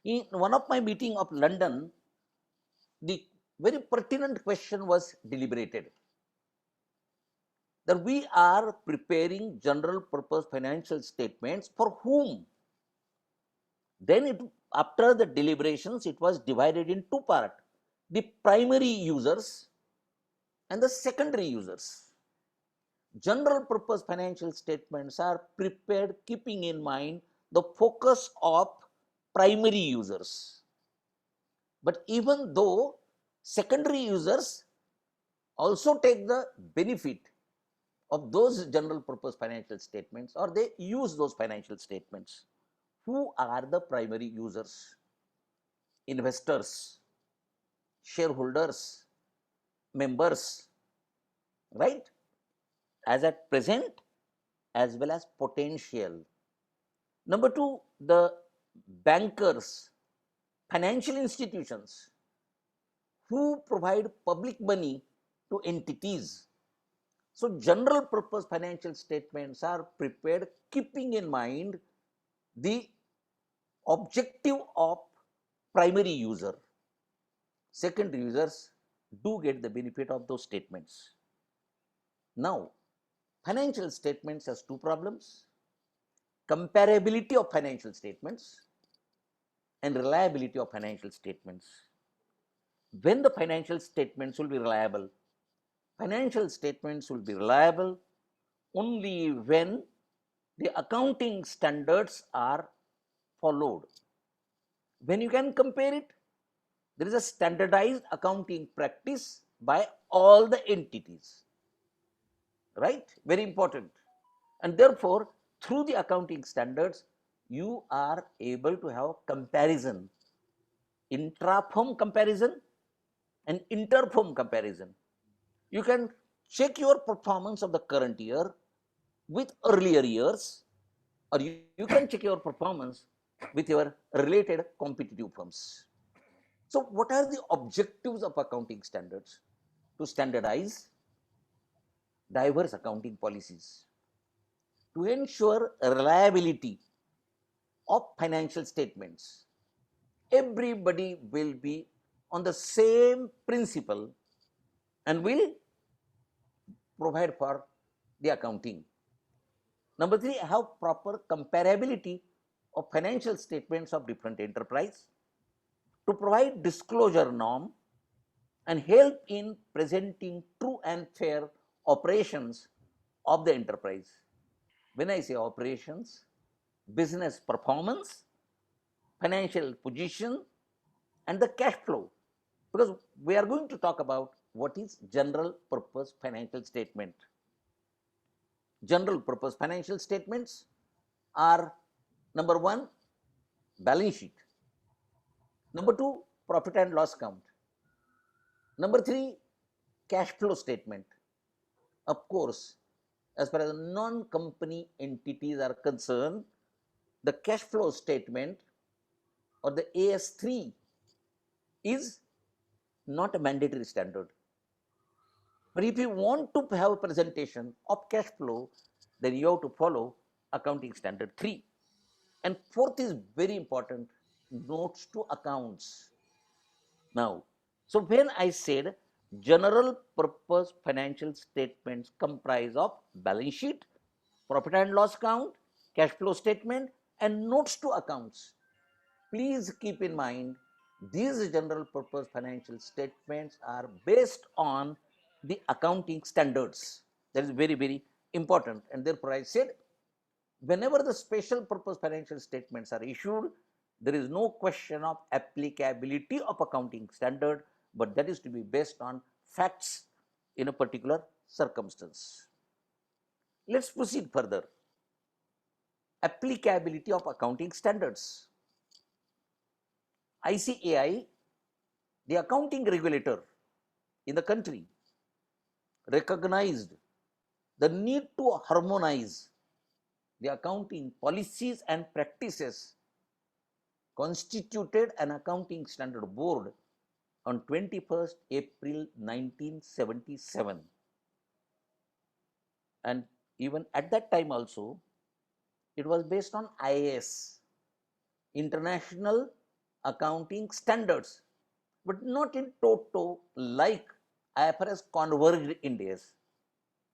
Speaker 1: In one of my meeting of London, the very pertinent question was deliberated, that we are preparing general purpose financial statements for whom? Then after the deliberations, it was divided in two parts, the primary users and the secondary users. General purpose financial statements are prepared keeping in mind the focus of primary users. But even though secondary users also take the benefit of those general purpose financial statements, or they use those financial statements, who are the primary users? Investors, shareholders, members, right? As at present as well as potential. Number two, the bankers, financial institutions who provide public money to entities. So general purpose financial statements are prepared keeping in mind the objective of primary user. Secondary users do get the benefit of those statements. Now, financial statements has two problems: comparability of financial statements and reliability of financial statements. When the financial statements will be reliable? Financial statements will be reliable only when the accounting standards are followed. When you can compare it, there is a standardized accounting practice by all the entities, right? Very important. And therefore, through the accounting standards, you are able to have comparison, intra-firm comparison and inter-firm comparison. You can check your performance of the current year with earlier years, or you can check your performance with your related competitive firms. So what are the objectives of accounting standards? To standardize diverse accounting policies, to ensure reliability of financial statements. Everybody will be on the same principle and will provide for the accounting. Number three, have proper comparability of financial statements of different enterprise, to provide disclosure norm and help in presenting true and fair operations of the enterprise. When I say operations, business performance, financial position and the cash flow, because we are going to talk about what is general purpose financial statement. General purpose financial statements are: number one, balance sheet; number two, profit and loss account; number three, cash flow statement; Of course, as far as non-company entities are concerned, the cash flow statement or the AS3 is not a mandatory standard. But if you want to have a presentation of cash flow, then you have to follow accounting standard 3. And fourth is very important, notes to accounts. Now, so when I said general purpose financial statements comprise of balance sheet, profit and loss account, cash flow statement, and notes to accounts, please keep in mind these general purpose financial statements are based on the accounting standards. That is very, very important. And therefore, I said whenever the special purpose financial statements are issued, there is no question of applicability of accounting standard, but that is to be based on facts in a particular circumstance. Let's proceed further. Applicability of accounting standards. ICAI, the accounting regulator in the country, recognized the need to harmonize the accounting policies and practices, constituted an accounting standard board on 21st April 1977. And even at that time also, it was based on IAS, International Accounting Standards, but not in toto like IFRS converged Ind AS.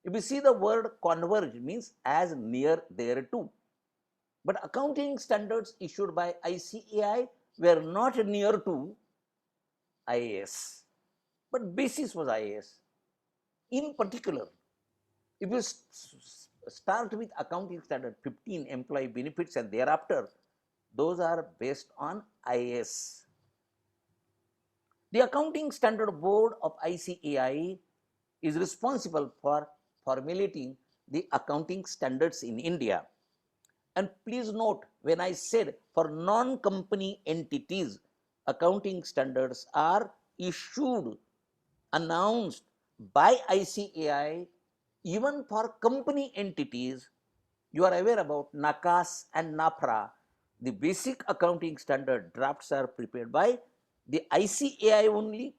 Speaker 1: If you see the word converge means as near thereto. But accounting standards issued by ICAI were not near to IAS, but basis was IAS. In particular, if you start with accounting standard 15, employee benefits, and thereafter, those are based on IAS. The Accounting Standard Board of ICAI is responsible for formulating the accounting standards in India. And please note, when I said for non-company entities, accounting standards are issued, announced by ICAI. Even for company entities, you are aware about NACAS and NAFRA. The basic accounting standard drafts are prepared by the ICAI only.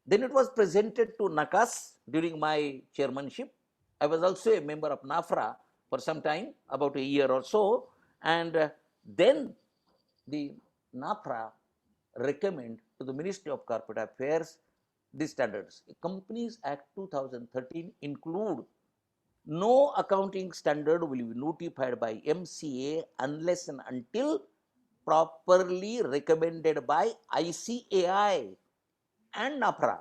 Speaker 1: Then it was presented to NACAS during my chairmanship. I was also a member of NAFRA for some time, about a year or so. And then the NAFRA recommend to the Ministry of Corporate Affairs these standards. Companies Act 2013 include no accounting standard will be notified by MCA unless and until properly recommended by ICAI and NAFRA.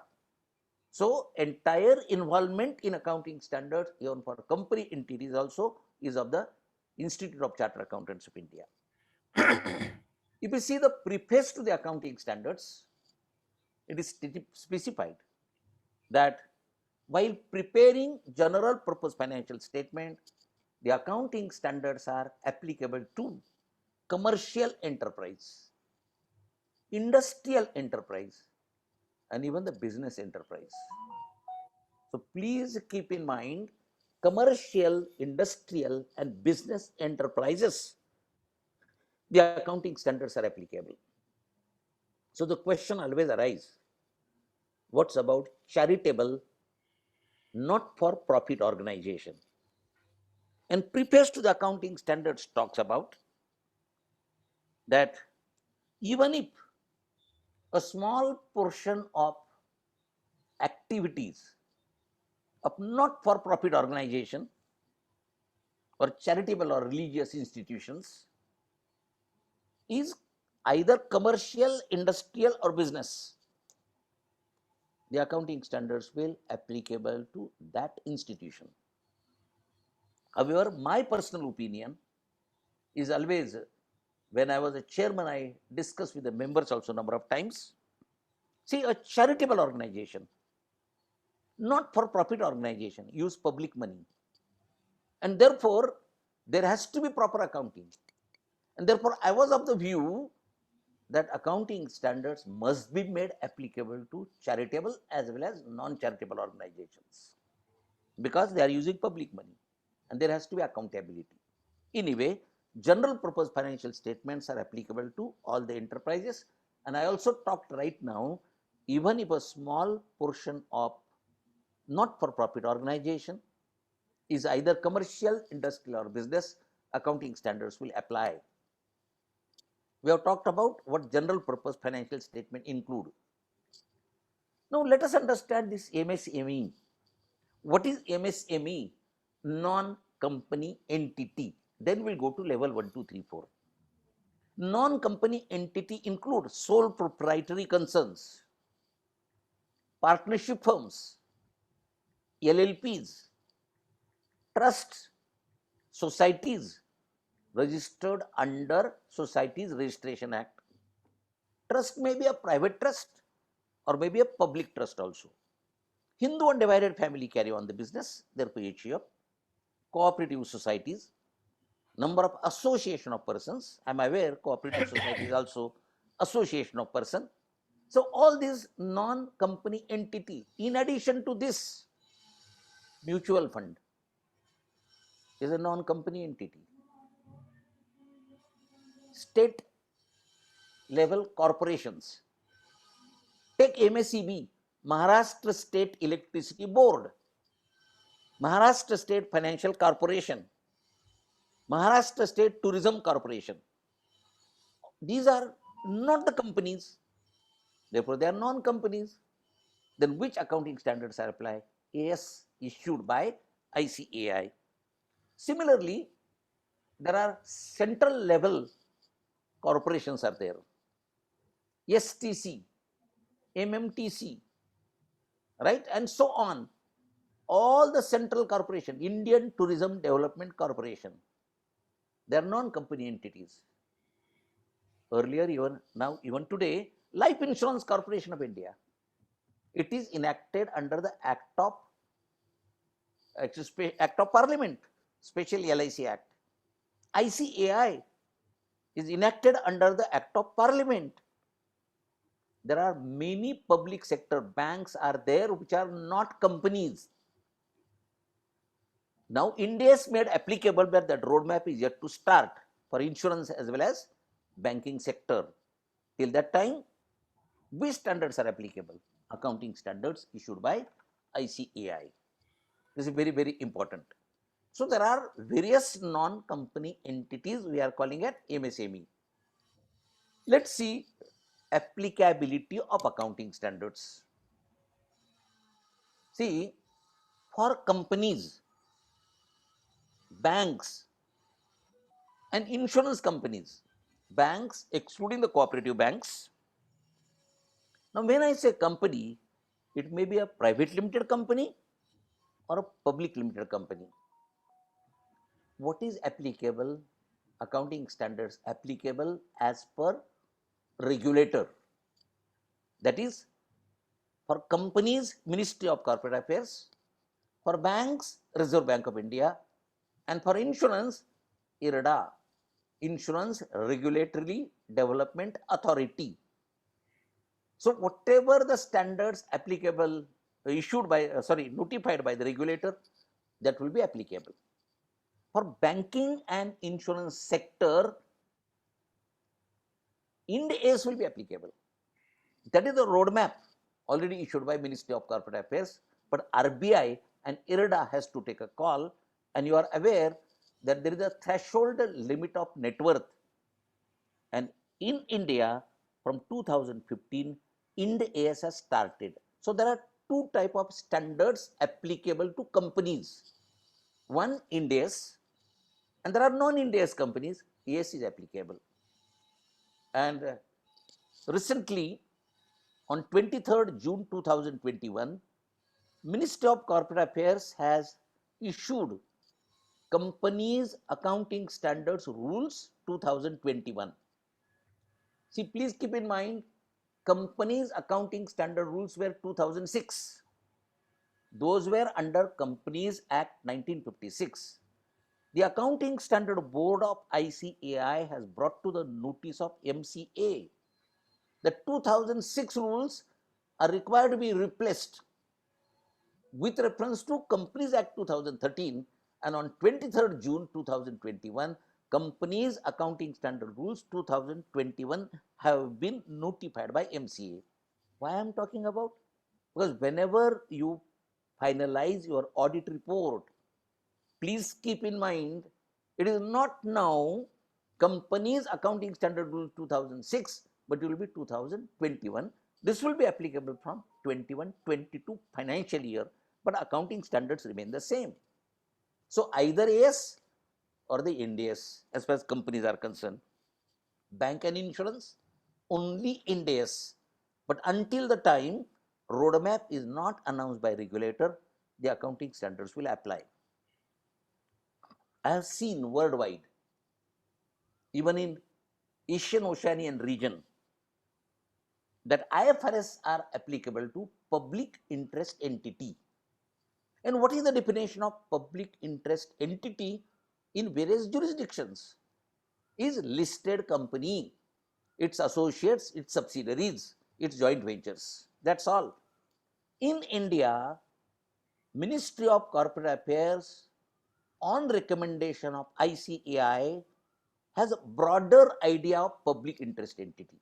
Speaker 1: So, entire involvement in accounting standards, even for company entities also, is of the Institute of Chartered Accountants of India. If you see the preface to the accounting standards, it is specified that while preparing general purpose financial statement, the accounting standards are applicable to commercial enterprise, industrial enterprise, and even the business enterprise. So please keep in mind, commercial, industrial, and business enterprises, the accounting standards are applicable. So the question always arises, what's about charitable, not for profit organization? And preface to the accounting standards talks about that even if a small portion of activities of not for profit organization or charitable or religious institutions is either commercial, industrial, or business, the accounting standards will applicable to that institution. However, my personal opinion is always, when I was a chairman, I discussed with the members also a number of times. See, a charitable organization, not for profit organization, use public money, and therefore there has to be proper accounting. And therefore, I was of the view that accounting standards must be made applicable to charitable as well as non-charitable organizations. because they are using public money and there has to be accountability. Anyway, general purpose financial statements are applicable to all the enterprises. And I also talked right now, even if a small portion of not for profit organization is either commercial, industrial, or business, accounting standards will apply. We have talked about what general purpose financial statement include. Now let us understand this MSME. What is MSME? Non-company entity. Then we'll go to level 1, 2, 3, 4. Non-company entity include sole proprietary concerns, partnership firms, LLPs, trusts, societies registered under Societies Registration Act. Trust may be a private trust or maybe a public trust also. Hindu undivided family carry on the business, their PHUF, cooperative societies, number of association of persons. I am aware cooperative society is also association of person. So all these non-company entity, in addition to this, mutual fund is a non-company entity. State level corporations. Take MSEB, Maharashtra State Electricity Board, Maharashtra State Financial Corporation, Maharashtra State Tourism Corporation. These are not the companies, therefore they are non-companies. Then which accounting standards are applied? AS issued by ICAI. Similarly, there are central level corporations are there. STC, MMTC, right, and so on. All the central corporation, Indian Tourism Development Corporation, they are non-company entities. Earlier, even now, even today, Life Insurance Corporation of India, it is enacted under the Act of Parliament, specially LIC Act. ICAI is enacted under the Act of Parliament. There are many public sector banks are there which are not companies. Now, India is made applicable, but that roadmap is yet to start for insurance as well as banking sector. Till that time, which standards are applicable? Accounting standards issued by ICAI. This is very, very important. So there are various non-company entities we are calling it MSME. Let's see applicability of accounting standards. See, for companies, banks, and insurance companies, banks excluding the cooperative banks. Now, when I say company, it may be a private limited company or a public limited company. What is applicable? Accounting standards applicable as per regulator. That is, for companies, Ministry of Corporate Affairs, for banks, Reserve Bank of India, and for insurance, IRDA, Insurance Regulatory Development Authority. So whatever the standards applicable, issued by, notified by the regulator, that will be applicable. For banking and insurance sector, Ind AS will be applicable. That is the roadmap already issued by Ministry of Corporate Affairs, but RBI and IRDA has to take a call, and you are aware that there is a threshold limit of net worth, and in India from 2015 Ind AS has started. So there are two type of standards applicable to companies. One, Ind AS, and there are non-Ind AS companies, AS is applicable. And recently, on 23rd June 2021, Ministry of Corporate Affairs has issued Companies Accounting Standards Rules 2021. See, please keep in mind, Companies Accounting Standard Rules were 2006. Those were under Companies Act 1956. The Accounting Standard Board of ICAI has brought to the notice of MCA the 2006 rules are required to be replaced with reference to Companies Act 2013, and on 23rd June 2021, Companies Accounting Standard Rules 2021 have been notified by MCA. Why I am talking about? Because whenever you finalize your audit report, please keep in mind, it is not now Companies Accounting Standard Rule 2006, but it will be 2021. This will be applicable from 21-22 financial year, but accounting standards remain the same. So either AS or the NDS as far as companies are concerned. Bank and insurance, only NDS. But until the time roadmap is not announced by regulator, the accounting standards will apply. I have seen worldwide, even in Asian Oceanian region, that IFRS are applicable to public interest entity. And what is the definition of public interest entity in various jurisdictions? Is listed company, its associates, its subsidiaries, its joint ventures. That's all. In India, Ministry of Corporate Affairs, on recommendation of ICAI, has a broader idea of public interest entity.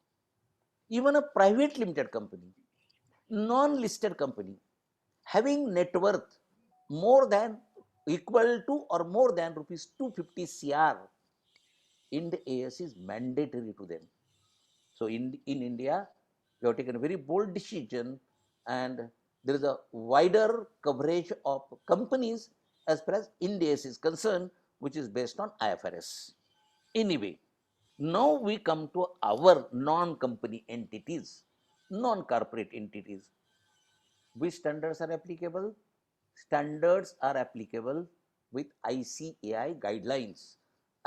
Speaker 1: Even a private limited company, non-listed company, having net worth more than, equal to or more than rupees 250 CR, Ind AS is mandatory to them. So in India, we have taken a very bold decision, and there is a wider coverage of companies as far as Ind AS is concerned, which is based on IFRS. Anyway, now we come to our non-company entities, non-corporate entities. Which standards are applicable? Standards are applicable with ICAI guidelines,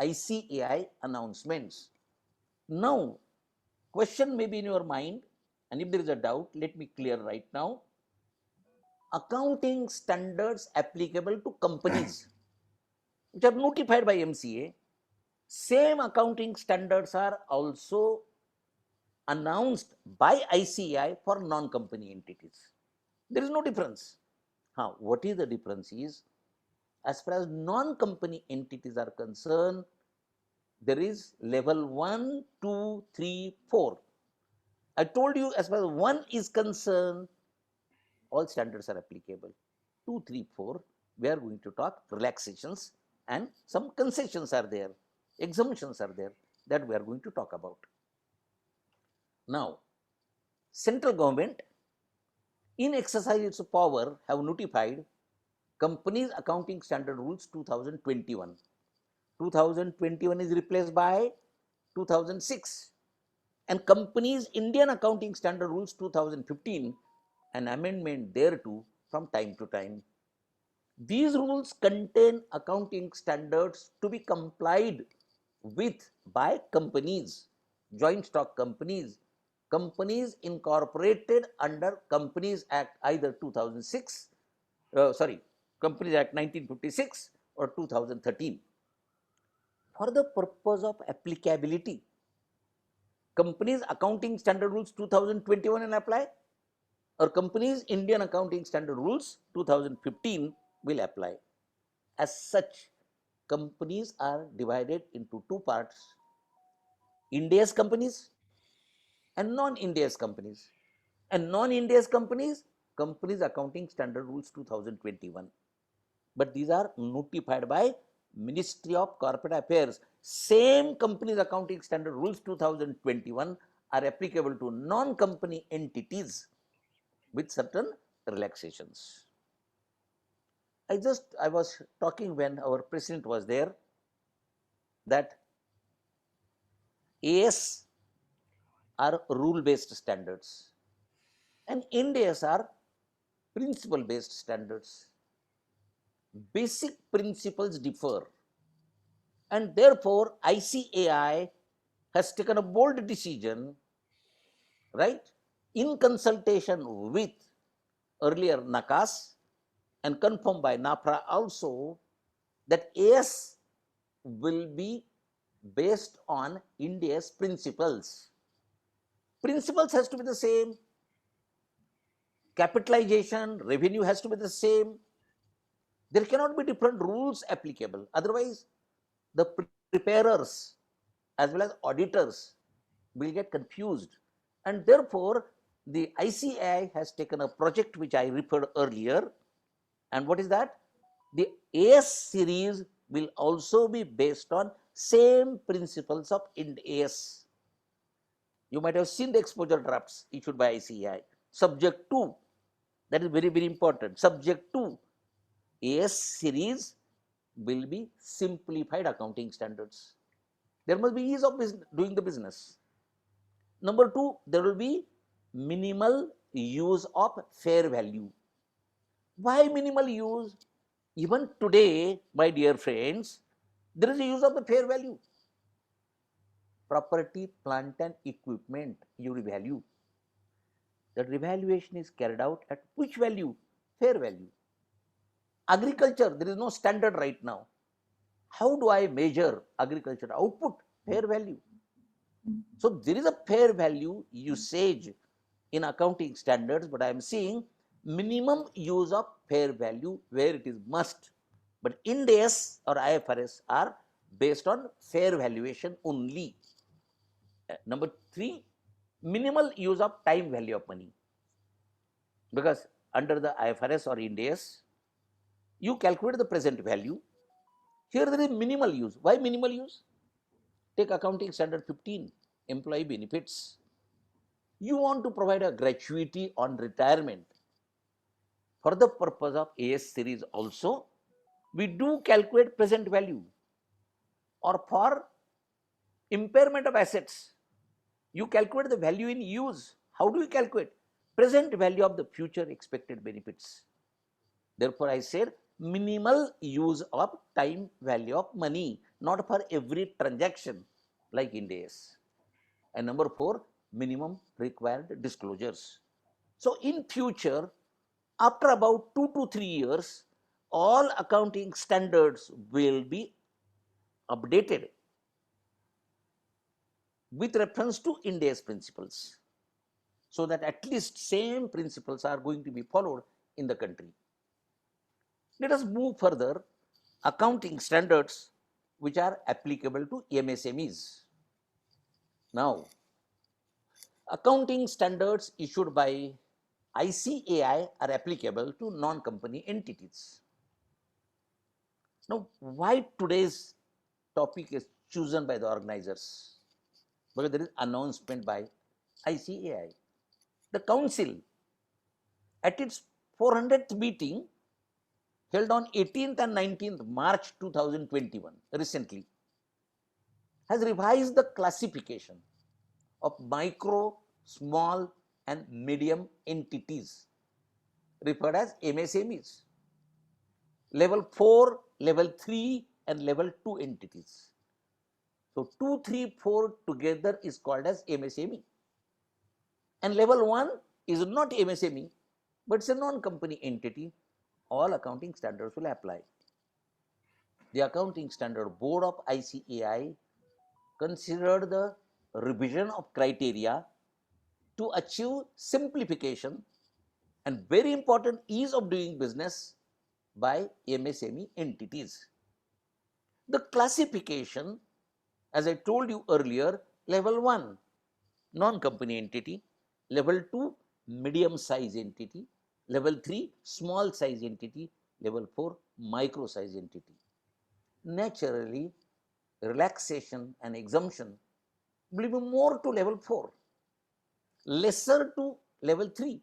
Speaker 1: ICAI announcements. Now, question may be in your mind, and if there is a doubt, let me clear right now. Accounting standards applicable to companies which are notified by MCA, same accounting standards are also announced by ICAI for non-company entities. There is no difference. What is the difference is, as far as non-company entities are concerned, there is level 1, 2, 3, 4. I told you, as far as 1 is concerned, all standards are applicable. 2, 3, 4, we are going to talk relaxations, and some concessions are there, exemptions are there, that we are going to talk about. Now, central government, in exercise its power, have notified Companies Accounting Standard Rules 2021. 2021 is replaced by 2006, and Companies Indian Accounting Standard Rules 2015, an amendment thereto from time to time. These rules contain accounting standards to be complied with by companies, joint stock companies, companies incorporated under Companies Act either 2006, Companies Act 1956 or 2013. For the purpose of applicability, Companies Accounting Standard Rules 2021 will apply, or Companies Indian Accounting Standard Rules 2015 will apply. As such, companies are divided into two parts: Ind AS companies and non-Ind AS companies. And non-Ind AS companies, Companies Accounting Standard Rules 2021. But these are notified by Ministry of Corporate Affairs. Same Companies Accounting Standard Rules 2021 are applicable to non-company entities with certain relaxations. I was talking when our president was there that AS are rule-based standards and Ind AS are principle-based standards. Basic principles differ, and therefore ICAI has taken a bold decision, right, in consultation with earlier NACAS and confirmed by NAFRA also, that AS will be based on Ind AS principles. Principles has to be the same. capitalization, revenue has to be the same. There cannot be different rules applicable. Otherwise, the preparers as well as auditors will get confused. And therefore, the ICAI has taken a project which I referred earlier. And what is that? The AS series will also be based on same principles of Ind AS. You might have seen the exposure drafts issued by ICAI. Subject to, that is very, very important. Subject to AS series will be simplified accounting standards. There must be ease of doing the business. Number two, there will be minimal use of fair value. Why minimal use? Even today, my dear friends, there is a use of the fair value. Property, plant and equipment, you revalue. That revaluation is carried out at which value? Fair value. Agriculture, there is no standard right now. How do I measure agriculture output? Fair value. So there is a fair value usage in accounting standards, but I am seeing minimum use of fair value where it is must. But Ind AS or IFRS are based on fair valuation only. Number three, minimal use of time value of money. Because under the IFRS or Ind AS, you calculate the present value. Here there is minimal use. Why minimal use? Take accounting standard 15, employee benefits. You want to provide a gratuity on retirement. For the purpose of AS series also, we do calculate present value. Or for impairment of assets, you calculate the value in use. How do you calculate? Present value of the future expected benefits. Therefore, I said minimal use of time value of money, not for every transaction like Ind AS. And number four, minimum required disclosures. So in future, after about 2 to 3 years, all accounting standards will be updated with reference to Ind AS principles, so that at least same principles are going to be followed in the country. Let us move further. Accounting standards which are applicable to MSMEs. Now, accounting standards issued by ICAI are applicable to non-company entities. Now, why today's topic is chosen by the organizers? Because there is announcement by ICAI. The council at its 400th meeting held on 18th and 19th March 2021 recently has revised the classification of micro, small and medium entities referred as MSMEs. Level 4, level 3 and level 2 entities. So 2, 3, 4 together is called as MSME. And level 1 is not MSME, but it's a non-company entity. All accounting standards will apply. The Accounting Standard Board of ICAI considered the revision of criteria to achieve simplification and very important ease of doing business by MSME entities. The classification, as I told you earlier, level 1 non-company entity, level 2 medium size entity, level 3 small size entity, level 4 micro size entity. Naturally, relaxation and exemption will be more to level 4, lesser to level 3.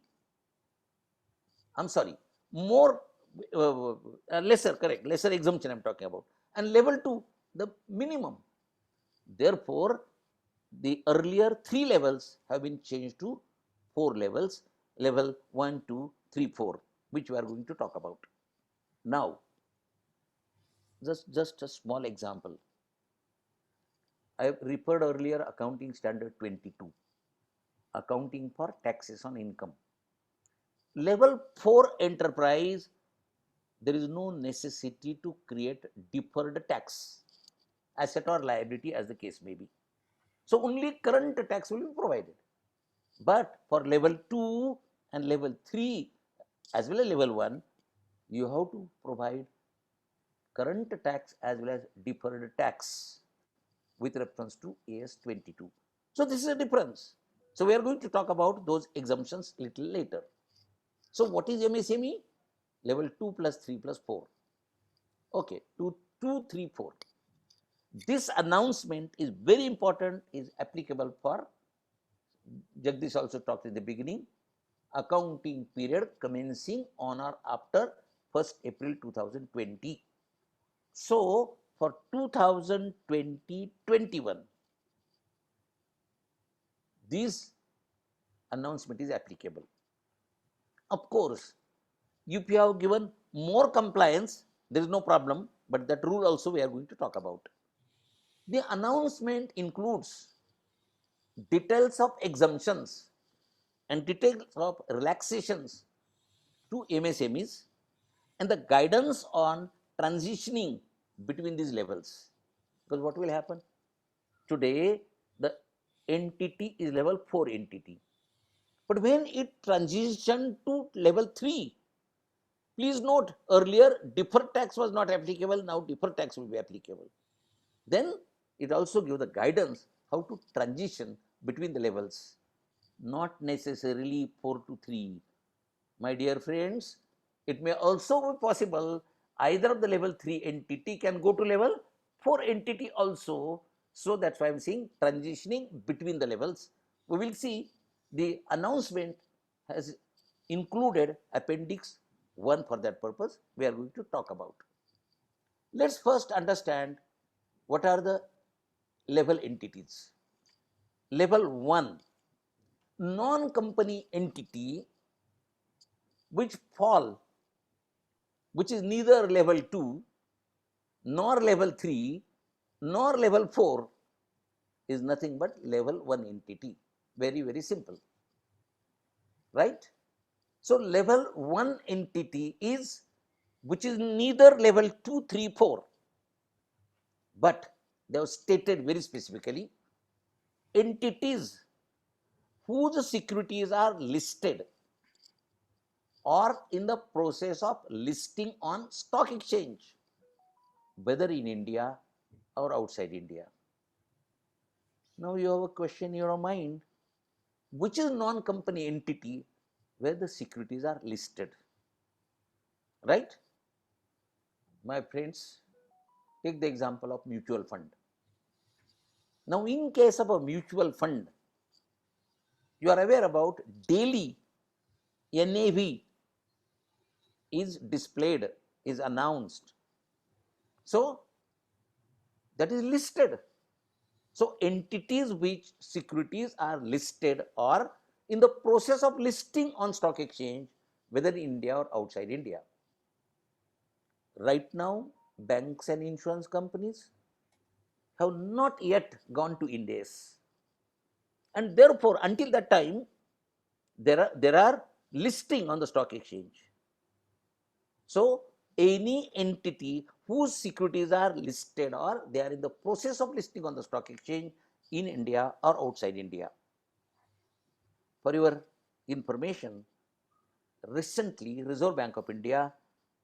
Speaker 1: I'm sorry, more lesser, correct, lesser exemption I'm talking about, and level 2 the minimum. Therefore, the earlier 3 levels have been changed to 4 levels, level 1, 2, 3, 4, which we are going to talk about. Now, just a small example. I have referred earlier Accounting Standard 22, accounting for taxes on income. Level 4 enterprise, there is no necessity to create deferred tax, asset or liability as the case may be. So only current tax will be provided. But for level 2 and level 3 as well as level 1, you have to provide current tax as well as deferred tax with reference to AS 22. So this is a difference. So we are going to talk about those exemptions little later. So what is MSME? Level 2 plus 3 plus 4. Okay, 2, 2, 3, 4. This announcement is very important, is applicable for, Jagdish also talked in the beginning, accounting period commencing on or after 1st April 2020. So for 2020-21, this announcement is applicable. Of course, if you have given more compliance, there is no problem, but that rule also we are going to talk about. The announcement includes details of exemptions and details of relaxations to MSMEs and the guidance on transitioning between these levels. Because what will happen? Today, the entity is level 4 entity. But when it transitioned to level 3, please note, earlier deferred tax was not applicable, now deferred tax will be applicable. Then it also gives the guidance how to transition between the levels, not necessarily 4 to 3. My dear friends, it may also be possible either of the level 3 entity can go to level 4 entity also. So that's why I'm saying transitioning between the levels. We will see the announcement has included appendix 1 for that purpose. We are going to talk about. Let's first understand what are the level entities. Level 1, non-company entity which is neither level 2 nor level 3 nor level 4 is nothing but level 1 entity. Very, very simple, right? So level 1 entity is which is neither level 2, 3, 4, but they have stated very specifically entities whose securities are listed or in the process of listing on stock exchange, whether in India or outside India. Now you have a question in your mind, which is non-company entity where the securities are listed, right? My friends, take the example of mutual fund. Now in case of a mutual fund, you are aware about daily NAV is displayed, is announced. So that is listed. So entities which securities are listed or in the process of listing on stock exchange, whether in India or outside India. Right now, banks and insurance companies have not yet gone to Ind AS. And therefore, until that time, there are listing on the stock exchange. So any entity whose securities are listed or they are in the process of listing on the stock exchange in India or outside India. For your information, recently Reserve Bank of India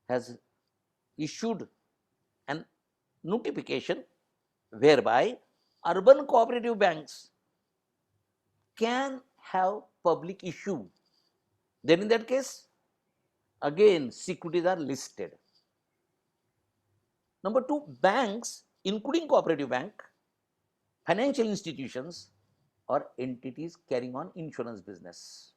Speaker 1: has issued an notification whereby urban cooperative banks can have public issue. Then in that case, again securities are listed. Number 2, banks, including cooperative bank, financial institutions or entities carrying on insurance business.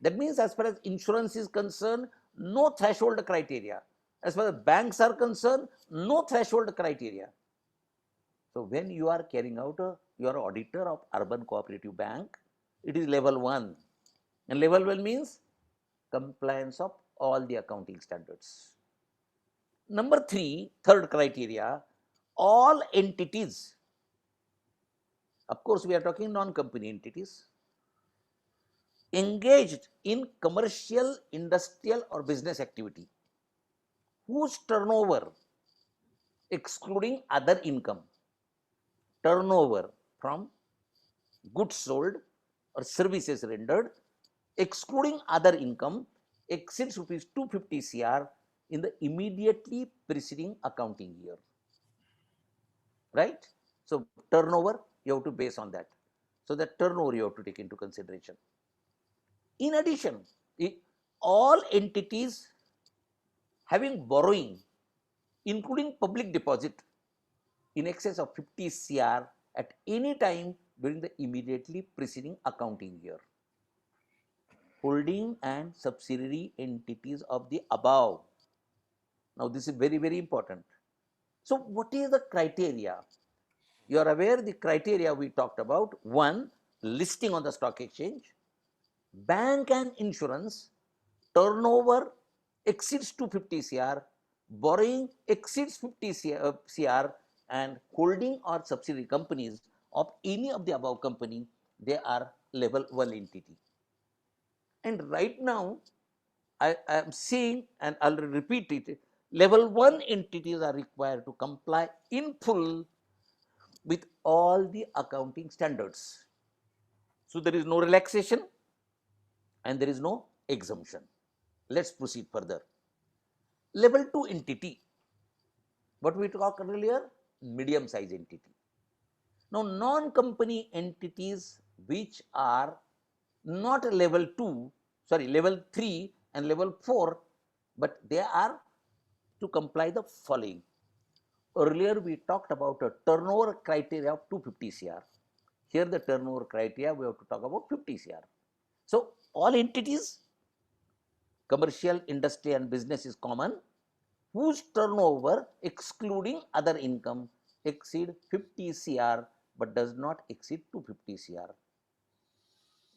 Speaker 1: That means as far as insurance is concerned, no threshold criteria. As far as banks are concerned, no threshold criteria. So when you are carrying out you are auditor of urban cooperative bank, it is level 1. And level 1 means compliance of all the accounting standards. Number 3, third criteria, all entities, of course we are talking non-company entities, engaged in commercial, industrial or business activity, whose turnover, excluding other income, turnover from goods sold or services rendered excluding other income, exceeds rupees 250 crore in the immediately preceding accounting year. Right? So turnover, you have to base on that. So that turnover you have to take into consideration. In addition, all entities having borrowing, including public deposit, in excess of 50 crore at any time during the immediately preceding accounting year. Holding and subsidiary entities of the above. Now, this is very, very important. So, what is the criteria? You are aware the criteria we talked about. One, listing on the stock exchange. Bank and insurance, turnover exceeds 250 crore, borrowing exceeds 50 crore, and holding or subsidiary companies of any of the above company, they are level 1 entity. And right now, I am seeing, and I'll repeat it, level 1 entities are required to comply in full with all the accounting standards. So there is no relaxation and there is no exemption. Let's proceed further. Level 2 entity, what we talked earlier, medium size entity. Now, non-company entities which are not level 2, sorry, level 3 and level 4, but they are to comply the following. Earlier we talked about a turnover criteria of 250 crore. Here the turnover criteria we have to talk about 50 crore. So all entities, commercial, industry and business is common, whose turnover excluding other income exceed 50 crore but does not exceed 250 crore.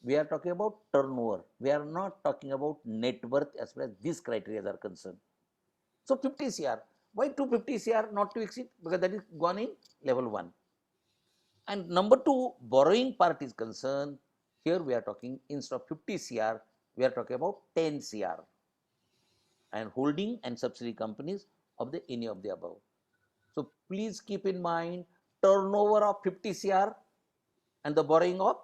Speaker 1: We are talking about turnover. We are not talking about net worth as far as these criteria are concerned. So 50 crore. Why 250 crore not to exceed? Because that is gone in level 1. And number 2, borrowing part is concerned. Here we are talking, instead of 50 crore, we are talking about 10 crore. And holding and subsidiary companies of the any of the above. So please keep in mind, turnover of 50 crore and the borrowing of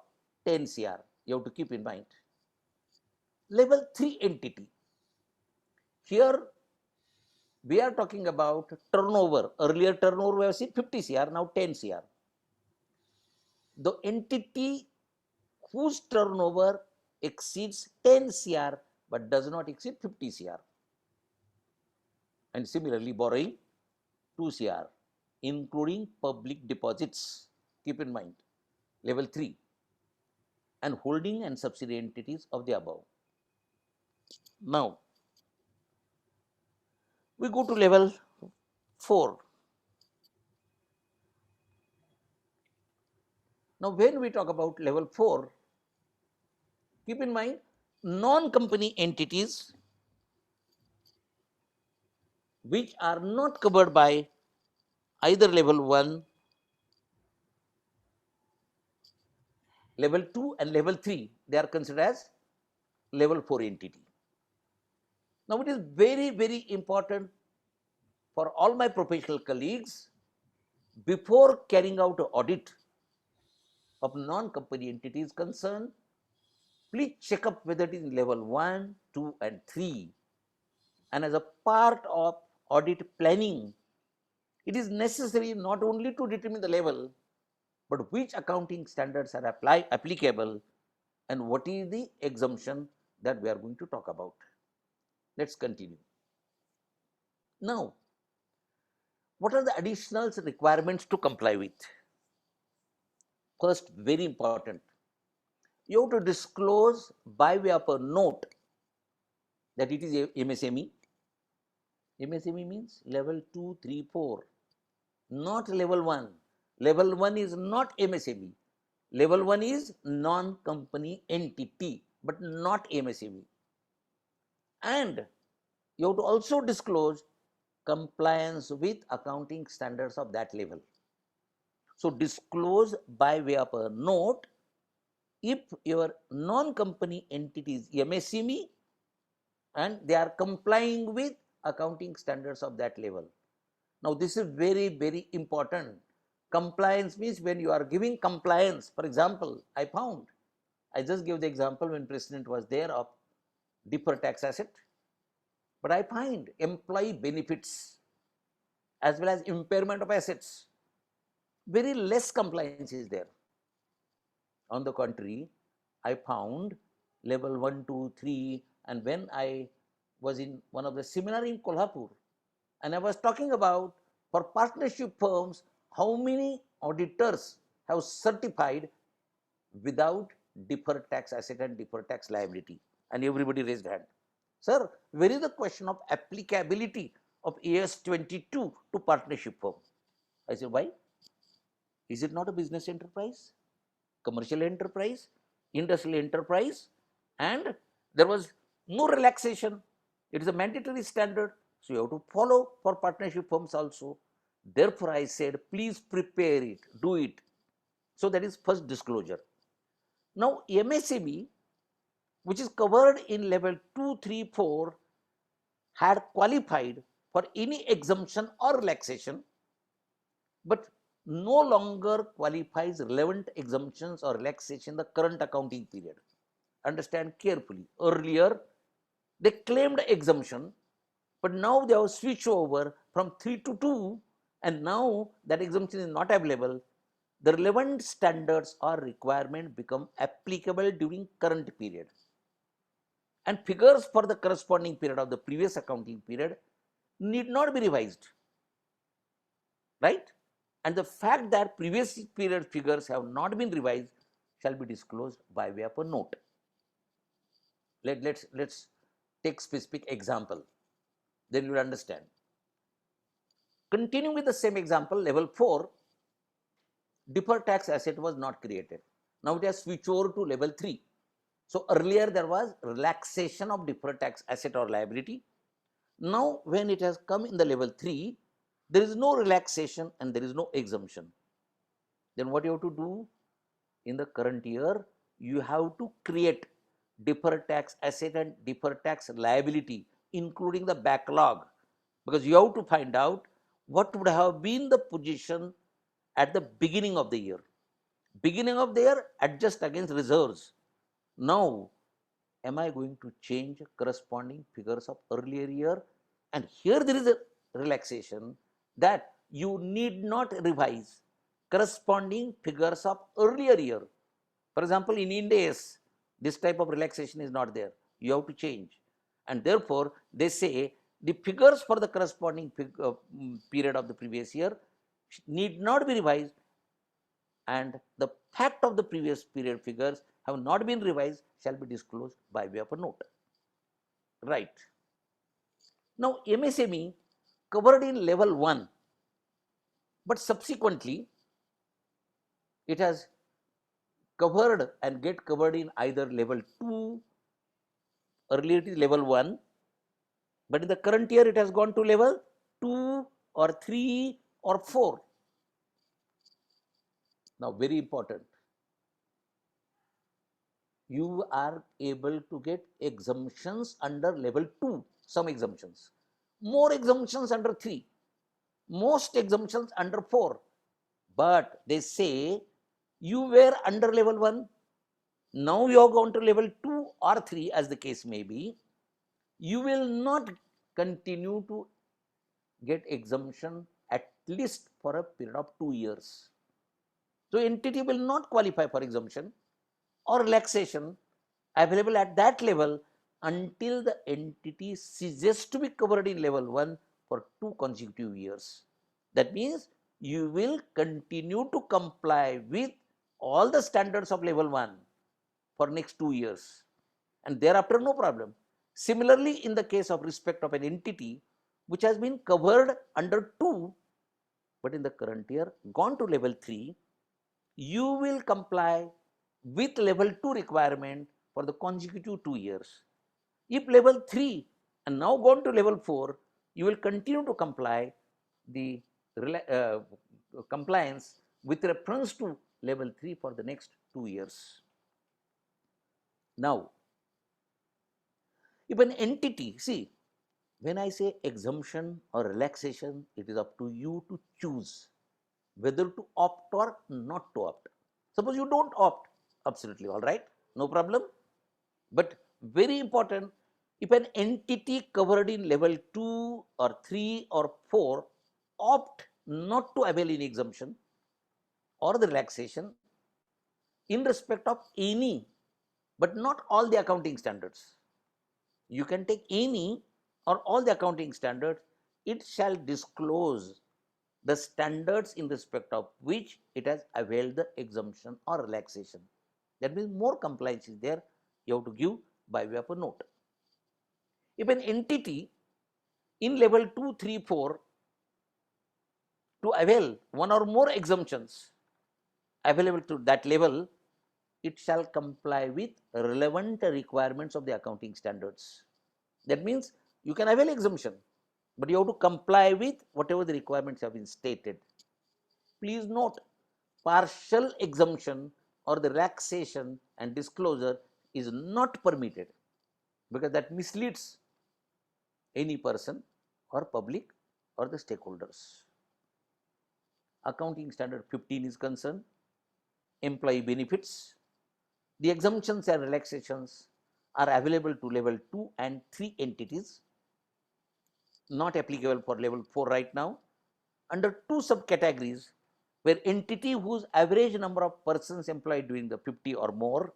Speaker 1: 10 crore. You have to keep in mind. Level 3 entity. Here we are talking about turnover. Earlier turnover we have seen 50 crore, now 10 crore. The entity whose turnover exceeds 10 crore but does not exceed 50 crore. And similarly, borrowing 2 crore, including public deposits. Keep in mind, level 3, and holding and subsidiary entities of the above. Now, we go to level 4. Now, when we talk about level 4, keep in mind, non-company entities which are not covered by either level 1, level 2 and level 3, they are considered as level 4 entity. Now, it is very, very important for all my professional colleagues, before carrying out an audit of non-company entities concerned, please check up whether it is level 1, 2 and 3. And as a part of audit planning, it is necessary not only to determine the level, but which accounting standards are applicable and what is the exemption that we are going to talk about. Let's continue. Now, what are the additional requirements to comply with? First, very important, you have to disclose by way of a note that it is a MSME. MSME means level 2, 3, 4, not level 1. Level 1 is not MSME. Level 1 is non-company entity, but not MSME. And you have to also disclose compliance with accounting standards of that level. So disclose by way of a note if your non-company entity is MSME and they are complying with accounting standards of that level. Now, this is very, very important. Compliance means when you are giving compliance, for example, I found I just gave the example when President was there of deferred tax asset. But I find employee benefits as well as impairment of assets, very less compliance is there. On the contrary, I found level 1, 2, 3, and when I was in one of the seminar in Kolhapur, and I was talking about for partnership firms, how many auditors have certified without deferred tax asset and deferred tax liability, and everybody raised hand. Sir, where is the question of applicability of AS 22 to partnership firm? I said, why? Is it not a business enterprise, commercial enterprise, industrial enterprise? And there was no relaxation. It is a mandatory standard. So you have to follow for partnership firms also. Therefore, I said, please prepare it, do it. So that is first disclosure. Now, MSME, which is covered in level 2, 3, 4, had qualified for any exemption or relaxation, but no longer qualifies relevant exemptions or relaxation in the current accounting period. Understand carefully. Earlier, they claimed exemption, but now they have switched over from 3 to 2, and now that exemption is not available. The relevant standards or requirement become applicable during current period, and figures for the corresponding period of the previous accounting period need not be revised, right? And the fact that previous period figures have not been revised shall be disclosed by way of a note. Let's take specific example, then you will understand. Continuing with the same example, level 4, deferred tax asset was not created. Now it has switched over to level 3. So earlier there was relaxation of deferred tax asset or liability. Now when it has come in the level 3, there is no relaxation and there is no exemption. Then what you have to do? In the current year, you have to create deferred tax asset and deferred tax liability, including the backlog, because you have to find out what would have been the position at the beginning of the year. Beginning of the year, adjust against reserves. Now, am I going to change corresponding figures of earlier year? And here there is a relaxation that you need not revise corresponding figures of earlier year. For example, in Ind AS, this type of relaxation is not there. You have to change. And therefore, they say the figures for the corresponding period of the previous year need not be revised, and the fact of the previous period figures have not been revised shall be disclosed by way of a note. Right. Now, MSME covered in level 1, but subsequently it has covered and get covered in either level 2, earlier it is level 1, but in the current year it has gone to level 2 or 3 or 4. Now, very important, you are able to get exemptions under level 2, some exemptions, more exemptions under 3, most exemptions under 4, but they say you were under level 1, now you have gone to level 2 or 3 as the case may be, you will not continue to get exemption at least for a period of 2 years. So entity will not qualify for exemption or relaxation available at that level until the entity ceases to be covered in level 1 for 2 consecutive years. That means you will continue to comply with all the standards of level 1 for next 2 years, and thereafter no problem. Similarly, in the case of respect of an entity which has been covered under 2, but in the current year gone to level 3, you will comply with level 2 requirement for the consecutive 2 years. If level 3 and now gone to level 4, you will continue to comply the compliance with reference to level 3 for the next 2 years. Now, if an entity, see, when I say exemption or relaxation, it is up to you to choose whether to opt or not to opt. Suppose you don't opt, absolutely all right, no problem. But very important, if an entity covered in level 2 or 3 or 4 opt not to avail any exemption or the relaxation in respect of any, but not all the accounting standards. You can take any or all the accounting standards, it shall disclose the standards in respect of which it has availed the exemption or relaxation. That means more compliance is there, you have to give by way of a note. If an entity in level 2, 3, 4 to avail one or more exemptions available to that level, it shall comply with relevant requirements of the accounting standards. That means you can avail exemption, but you have to comply with whatever the requirements have been stated. Please note, partial exemption or the relaxation and disclosure is not permitted, because that misleads any person or public or the stakeholders. Accounting standard 15 is concerned, employee benefits. The exemptions and relaxations are available to level 2 and 3 entities, not applicable for level 4 right now. Under 2 subcategories, where entity whose average number of persons employed during the 50 or more,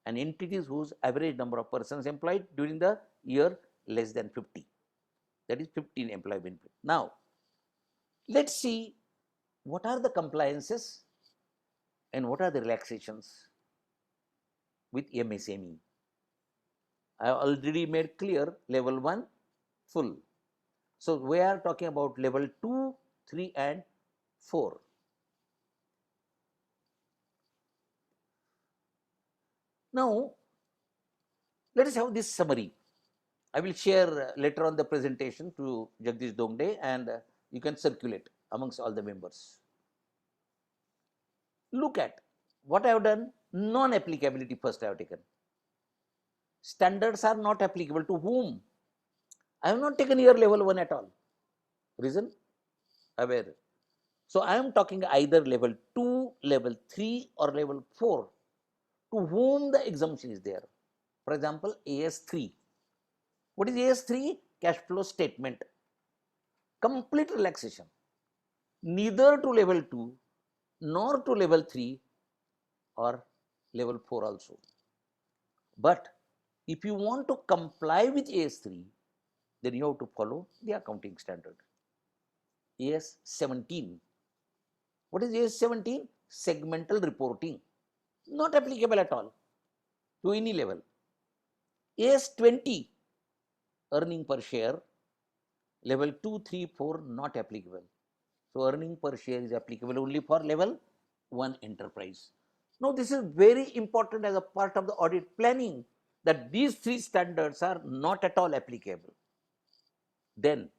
Speaker 1: and entities whose average number of persons employed during the year less than 50. That is 15 employee benefit. Now, let's see what are the compliances and what are the relaxations with MSME. I already made clear level 1 full. So, we are talking about level 2, 3 and 4. Now, let us have this summary. I will share later on the presentation to Jagdish Dongde, and you can circulate amongst all the members. Look at what I have done. Non-applicability first I have taken. Standards are not applicable to whom? I have not taken here level 1 at all. Reason? Aware. So, I am talking either level 2, level 3 or level 4 to whom the exemption is there. For example, AS3. What is AS3? Cash flow statement. Complete relaxation. Neither to level 2 nor to level 3 or level 4 also. But if you want to comply with AS3, then you have to follow the accounting standard. AS17. What is AS17? Segmental reporting. Not applicable at all to any level. AS20. Earning per share. Level 2, 3, 4 not applicable. So, earning per share is applicable only for level 1 enterprise. Now, this is very important as a part of the audit planning, that these 3 standards are not at all applicable. Then,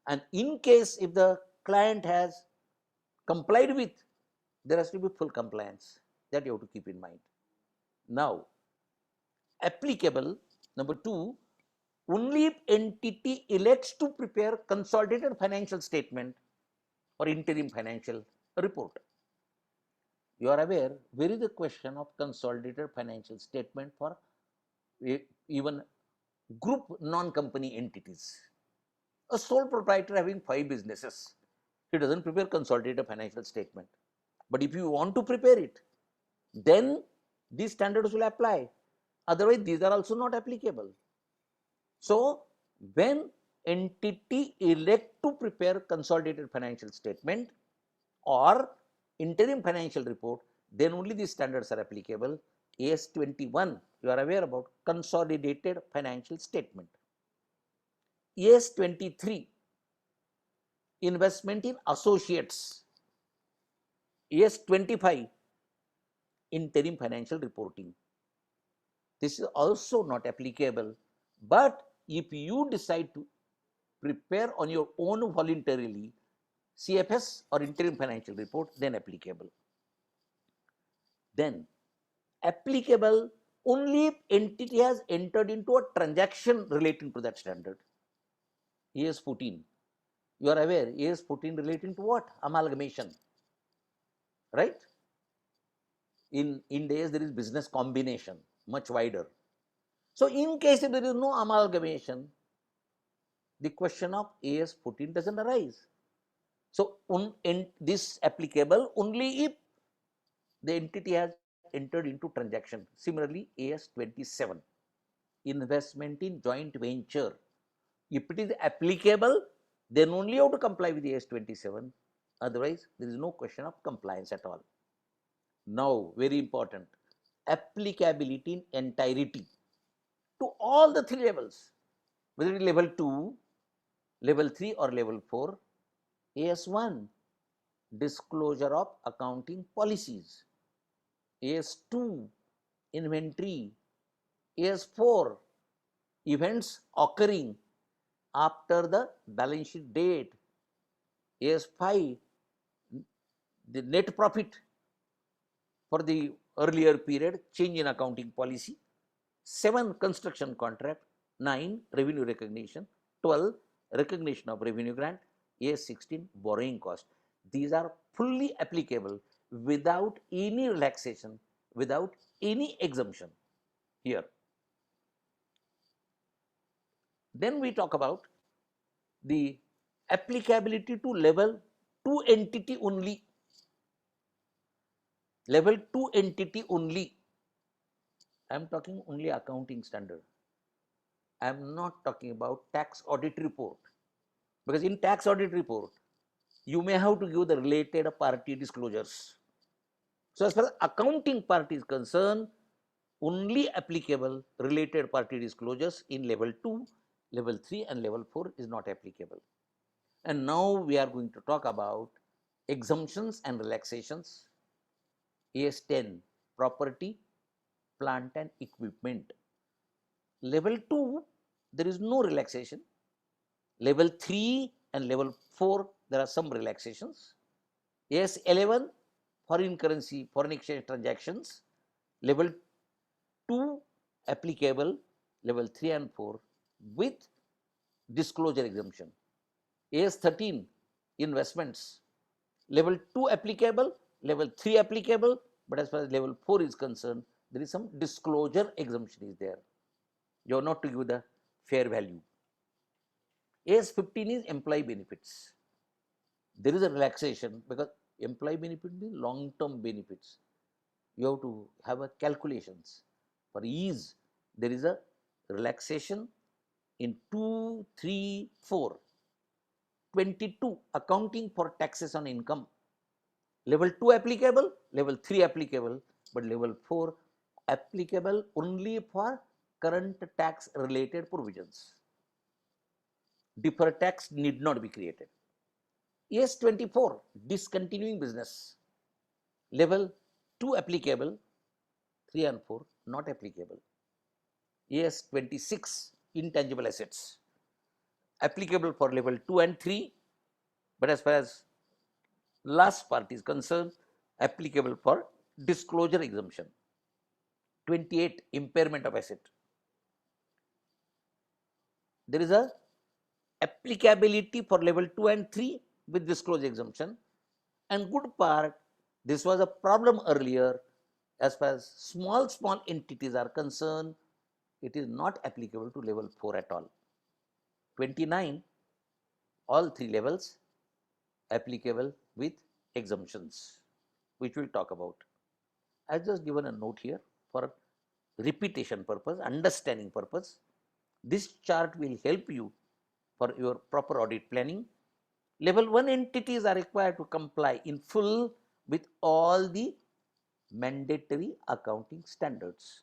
Speaker 1: and in case if the client has complied with, there has to be full compliance. That you have to keep in mind. Now, applicable, number 2, only if entity elects to prepare consolidated financial statement or interim financial report. You are aware, where is the question of consolidated financial statement for even group non-company entities? A sole proprietor having 5 businesses, he doesn't prepare consolidated financial statement. But if you want to prepare it, then these standards will apply. Otherwise, these are also not applicable. So, when entity elect to prepare consolidated financial statement or interim financial report, then only these standards are applicable. AS21, you are aware about consolidated financial statement. AS23, investment in associates. AS25, interim financial reporting. This is also not applicable, but if you decide to prepare on your own voluntarily CFS or interim financial report, then applicable. Then applicable only if entity has entered into a transaction relating to that standard. AS14, you are aware, AS14 relating to what? Amalgamation, right? In Ind AS there is business combination. much wider. So in case if there is no amalgamation, the question of AS 14 doesn't arise. So this applicable only if the entity has entered into transaction. Similarly, AS 27, investment in joint venture. If it is applicable, then only you have to comply with AS 27. Otherwise, there is no question of compliance at all. Now, very important, applicability in entirety to all the three levels, whether it is level 2, level 3 or level 4. AS1, disclosure of accounting policies. AS2, inventory. AS4, events occurring after the balance sheet date. AS5, the net profit for the earlier period, change in accounting policy. 7, construction contract. 9, revenue recognition. 12, recognition of revenue grant. AS16, borrowing cost. These are fully applicable without any relaxation, without any exemption here. Then we talk about the applicability to level 2 entity only. Level 2 entity only. I am talking only accounting standard. I am not talking about tax audit report, because in tax audit report you may have to give the related party disclosures. So as far as accounting part is concerned, only applicable related party disclosures in level 2, level 3 and level 4 is not applicable. And now we are going to talk about exemptions and relaxations. AS10, property, plant and equipment. Level 2, there is no relaxation. Level 3 and level 4, there are some relaxations. AS11, foreign currency, foreign exchange transactions. Level 2 applicable, level 3 and 4 with disclosure exemption. AS13, investments. Level 2 applicable, level 3 applicable, but as far as level 4 is concerned, there is some disclosure exemption is there. You are not to give the fair value. AS15 is employee benefits. There is a relaxation because employee benefit means long-term benefits. You have to have a calculations. For ease, there is a relaxation in 2, 3, 4. 22, accounting for taxes on income. Level 2 applicable, level 3 applicable, but level 4 applicable only for current tax related provisions. Deferred tax need not be created. AS24, discontinuing business. Level 2 applicable, 3 and 4 not applicable. AS26, intangible assets. Applicable for level 2 and 3, but as far as last part is concerned, applicable for disclosure exemption. 28, impairment of asset. There is a applicability for level 2 and 3 with disclosure exemption, and good part, this was a problem earlier. As far as small entities are concerned, it is not applicable to level 4 at all. 29, all 3 levels applicable with exemptions, which we'll talk about. I've just given a note here for repetition purpose, understanding purpose. This chart will help you for your proper audit planning. Level 1 entities are required to comply in full with all the mandatory accounting standards.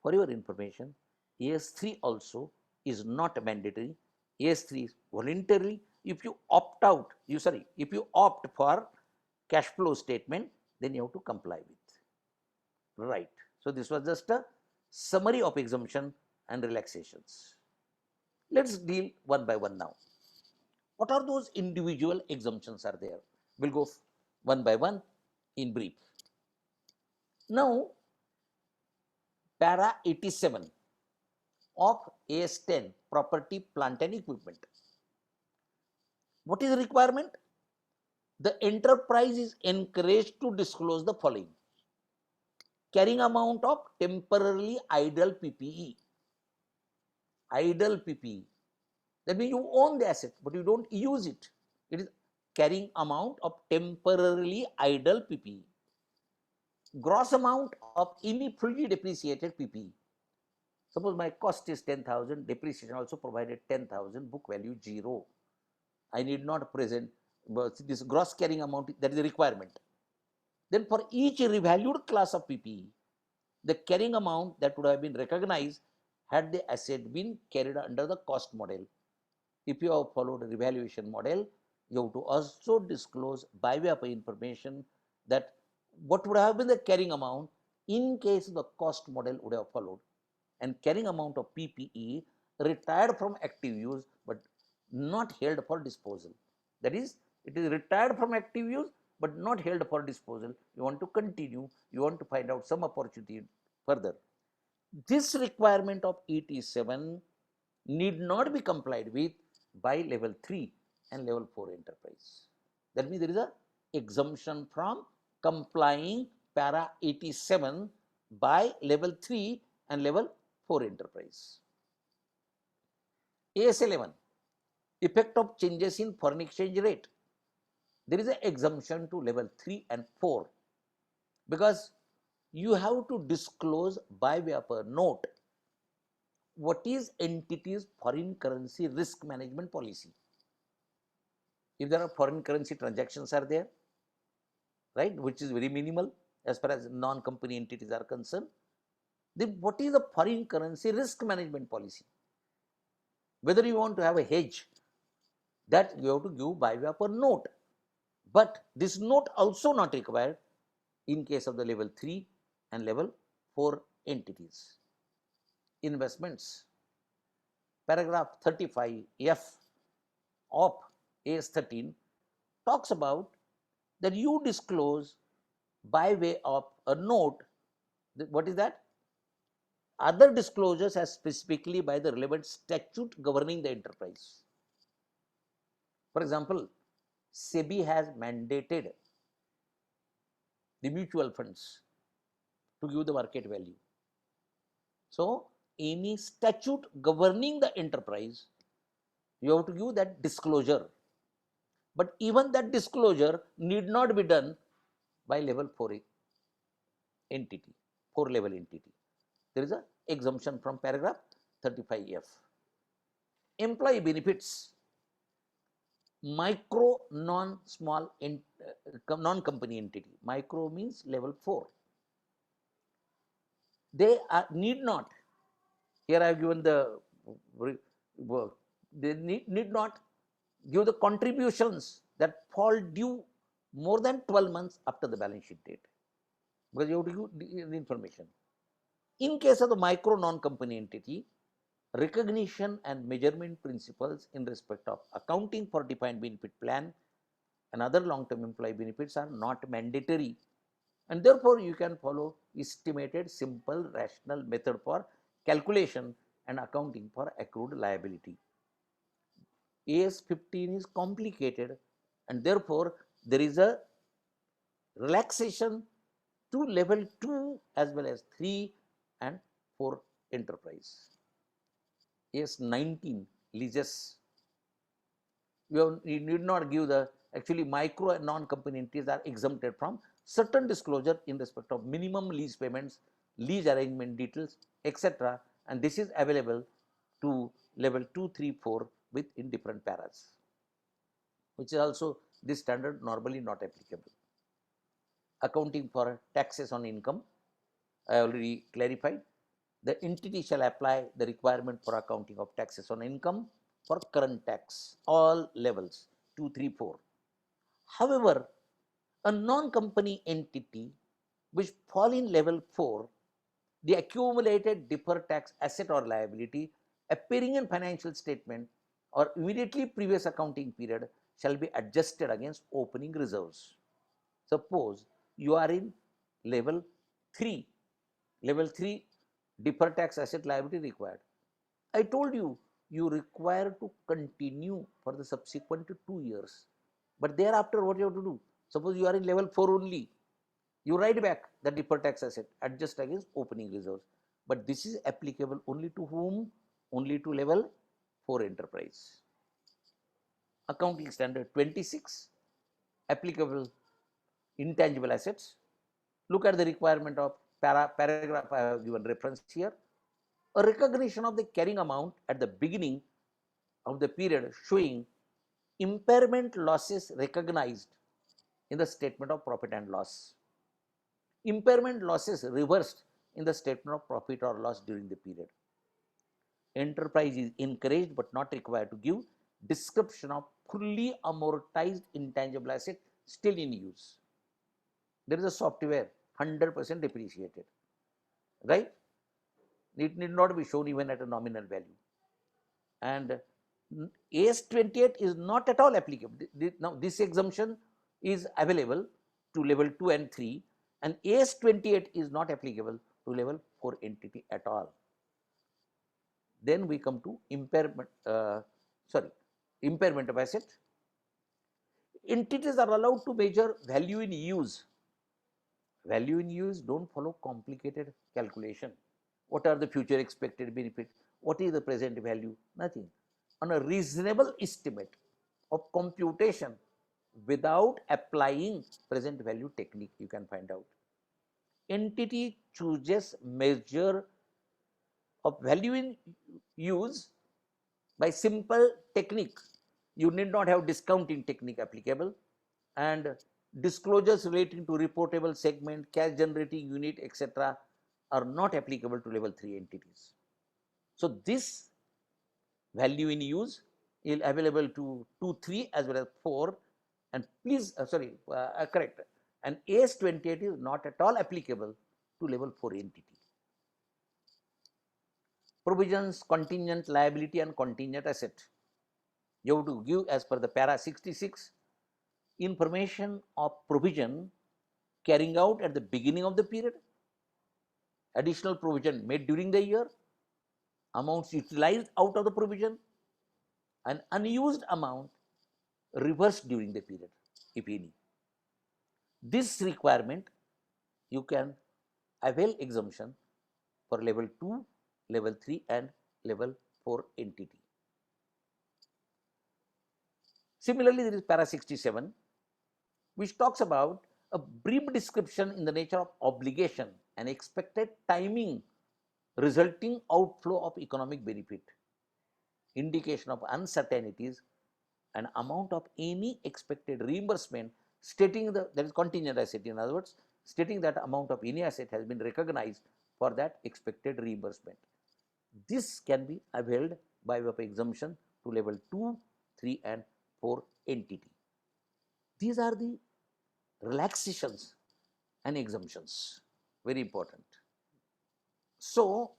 Speaker 1: For your information, AS3 also is not mandatory. AS3 is voluntarily. If you opt out, if you opt for cash flow statement, then you have to comply with. Right. So this was just a summary of exemption and relaxations. Let's deal one by one now. What are those individual exemptions are there? We'll go one by one in brief. Now, para 87 of AS10, property, plant and equipment. What is the requirement? The enterprise is encouraged to disclose the following. carrying amount of temporarily idle PPE. Idle PPE. That means you own the asset, but you don't use it. It is carrying amount of temporarily idle PPE. Gross amount of fully depreciated PPE. Suppose my cost is 10,000, depreciation also provided 10,000, book value 0. I need not present this gross carrying amount, that is the requirement. Then for each revalued class of PPE, the carrying amount that would have been recognized had the asset been carried under the cost model. If you have followed a revaluation model, you have to also disclose by way of information that what would have been the carrying amount in case the cost model would have followed. And carrying amount of PPE retired from active use but not held for disposal. That is, it is retired from active use but not held for disposal. You want to continue, you want to find out some opportunity further. This requirement of ET7 need not be complied with by level 3 and level 4 enterprise. That means there is a exemption from complying para 87 by level 3 and level 4 enterprise. AS11, effect of changes in foreign exchange rate. There is an exemption to level 3 and 4 because you have to disclose by way of a note what is entity's foreign currency risk management policy. If there are foreign currency transactions are there, right, which is very minimal as far as non-company entities are concerned, then what is the foreign currency risk management policy? Whether you want to have a hedge, that you have to give by way of a note. But this note also not required in case of the level 3 and level 4 entities. Investments. Paragraph 35F of AS13 talks about that you disclose by way of a note, what is that? Other disclosures as specifically by the relevant statute governing the enterprise. For example, SEBI has mandated the mutual funds to give the market value. So, any statute governing the enterprise, you have to give that disclosure. But even that disclosure need not be done by level 4 entity, 4 level entity. There is an exemption from paragraph 35F. Employee benefits. Micro non-small non-company entity. Micro means level 4. They need not, here I have given the work, they need not give the contributions that fall due more than 12 months after the balance sheet date, because you have to give the information. In case of the micro non-company entity, recognition and measurement principles in respect of accounting for defined benefit plan and other long-term employee benefits are not mandatory, and therefore you can follow estimated simple rational method for calculation and accounting for accrued liability. AS15 is complicated, and therefore there is a relaxation to level 2 as well as 3 and 4 enterprise. AS19 leases. You need not give the, actually micro and non-company entities are exempted from certain disclosure in respect of minimum lease payments, lease arrangement details, etc. And this is available to level 2, 3, 4 with in different paras, which is also this standard normally not applicable. Accounting for taxes on income, I already clarified. The entity shall apply the requirement for accounting of taxes on income for current tax, all levels 2, 3, 4. However, a non-company entity which fall in level 4, the accumulated deferred tax asset or liability appearing in financial statement or immediately previous accounting period shall be adjusted against opening reserves. Suppose you are in level 3, level 3 deferred tax asset liability required. I told you, you require to continue for the subsequent 2 years. But thereafter, what you have to do? Suppose you are in level 4 only. You write back the deferred tax asset, adjust against opening reserves. But this is applicable only to whom? Only to level 4 enterprise. Accounting standard 26, applicable intangible assets. Look at the requirement of paragraph I have given reference here. A recognition of the carrying amount at the beginning of the period showing impairment losses recognized in the statement of profit and loss. Impairment losses reversed in the statement of profit or loss during the period. Enterprise is encouraged but not required to give description of fully amortized intangible asset still in use. There is a software 100% depreciated, right? It need not be shown even at a nominal value. And AS28 is not at all applicable. Now, this exemption is available to level 2 and 3, and AS28 is not applicable to level 4 entity at all. Then we come to impairment, impairment of asset. Entities are allowed to measure value in use. Value in use don't follow complicated calculation. What are the future expected benefit? What is the present value? Nothing. On a reasonable estimate of computation without applying present value technique, you can find out. Entity chooses measure of value in use by simple technique. You need not have discounting technique applicable, and disclosures relating to reportable segment, cash generating unit, etc. are not applicable to level 3 entities. So, this value in use is available to 2, 3 as well as 4, and please correct, and AS28 is not at all applicable to level 4 entity. Provisions, contingent liability and contingent asset. You have to give as per the para 66 information of provision carrying out at the beginning of the period, additional provision made during the year, amounts utilized out of the provision, and unused amount reversed during the period, if any. This requirement you can avail exemption for level 2, level 3 and level 4 entity. Similarly, there is para 67, which talks about a brief description in the nature of obligation and expected timing resulting outflow of economic benefit, indication of uncertainties and amount of any expected reimbursement, stating that is contingent asset, in other words, stating that amount of any asset has been recognized for that expected reimbursement. This can be availed by way of exemption to level 2, 3 and 4 entity. These are the relaxations and exemptions, very important. So,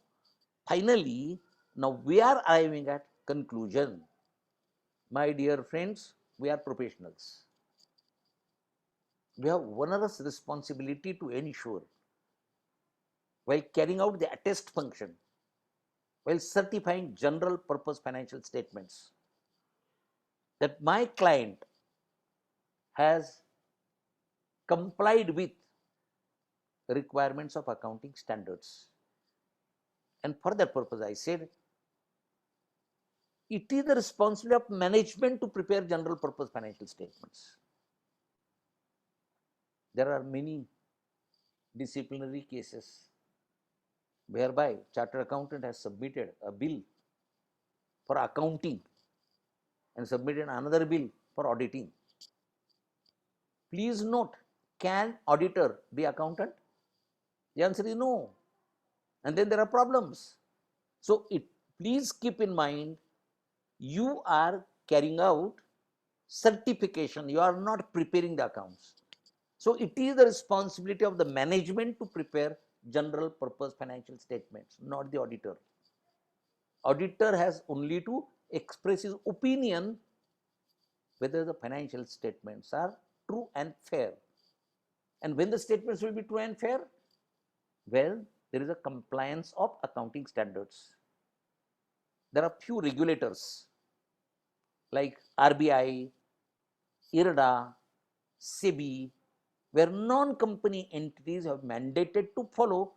Speaker 1: finally, now we are arriving at conclusion. My dear friends, we are professionals. We have onerous responsibility to ensure, while carrying out the attest function, while certifying general purpose financial statements, that my client has complied with requirements of accounting standards. And for that purpose, I said, it is the responsibility of management to prepare general purpose financial statements. There are many disciplinary cases whereby chartered accountant has submitted a bill for accounting and submitted another bill for auditing. Please note, can auditor be accountant? The answer is no. And then there are problems. So, please keep in mind, you are carrying out certification, you are not preparing the accounts. So, it is the responsibility of the management to prepare general purpose financial statements, not the auditor. Auditor has only to express his opinion whether the financial statements are true and fair. And when the statements will be true and fair? Well, there is a compliance of accounting standards. There are few regulators like RBI, IRDA, SEBI, where non-company entities have mandated to follow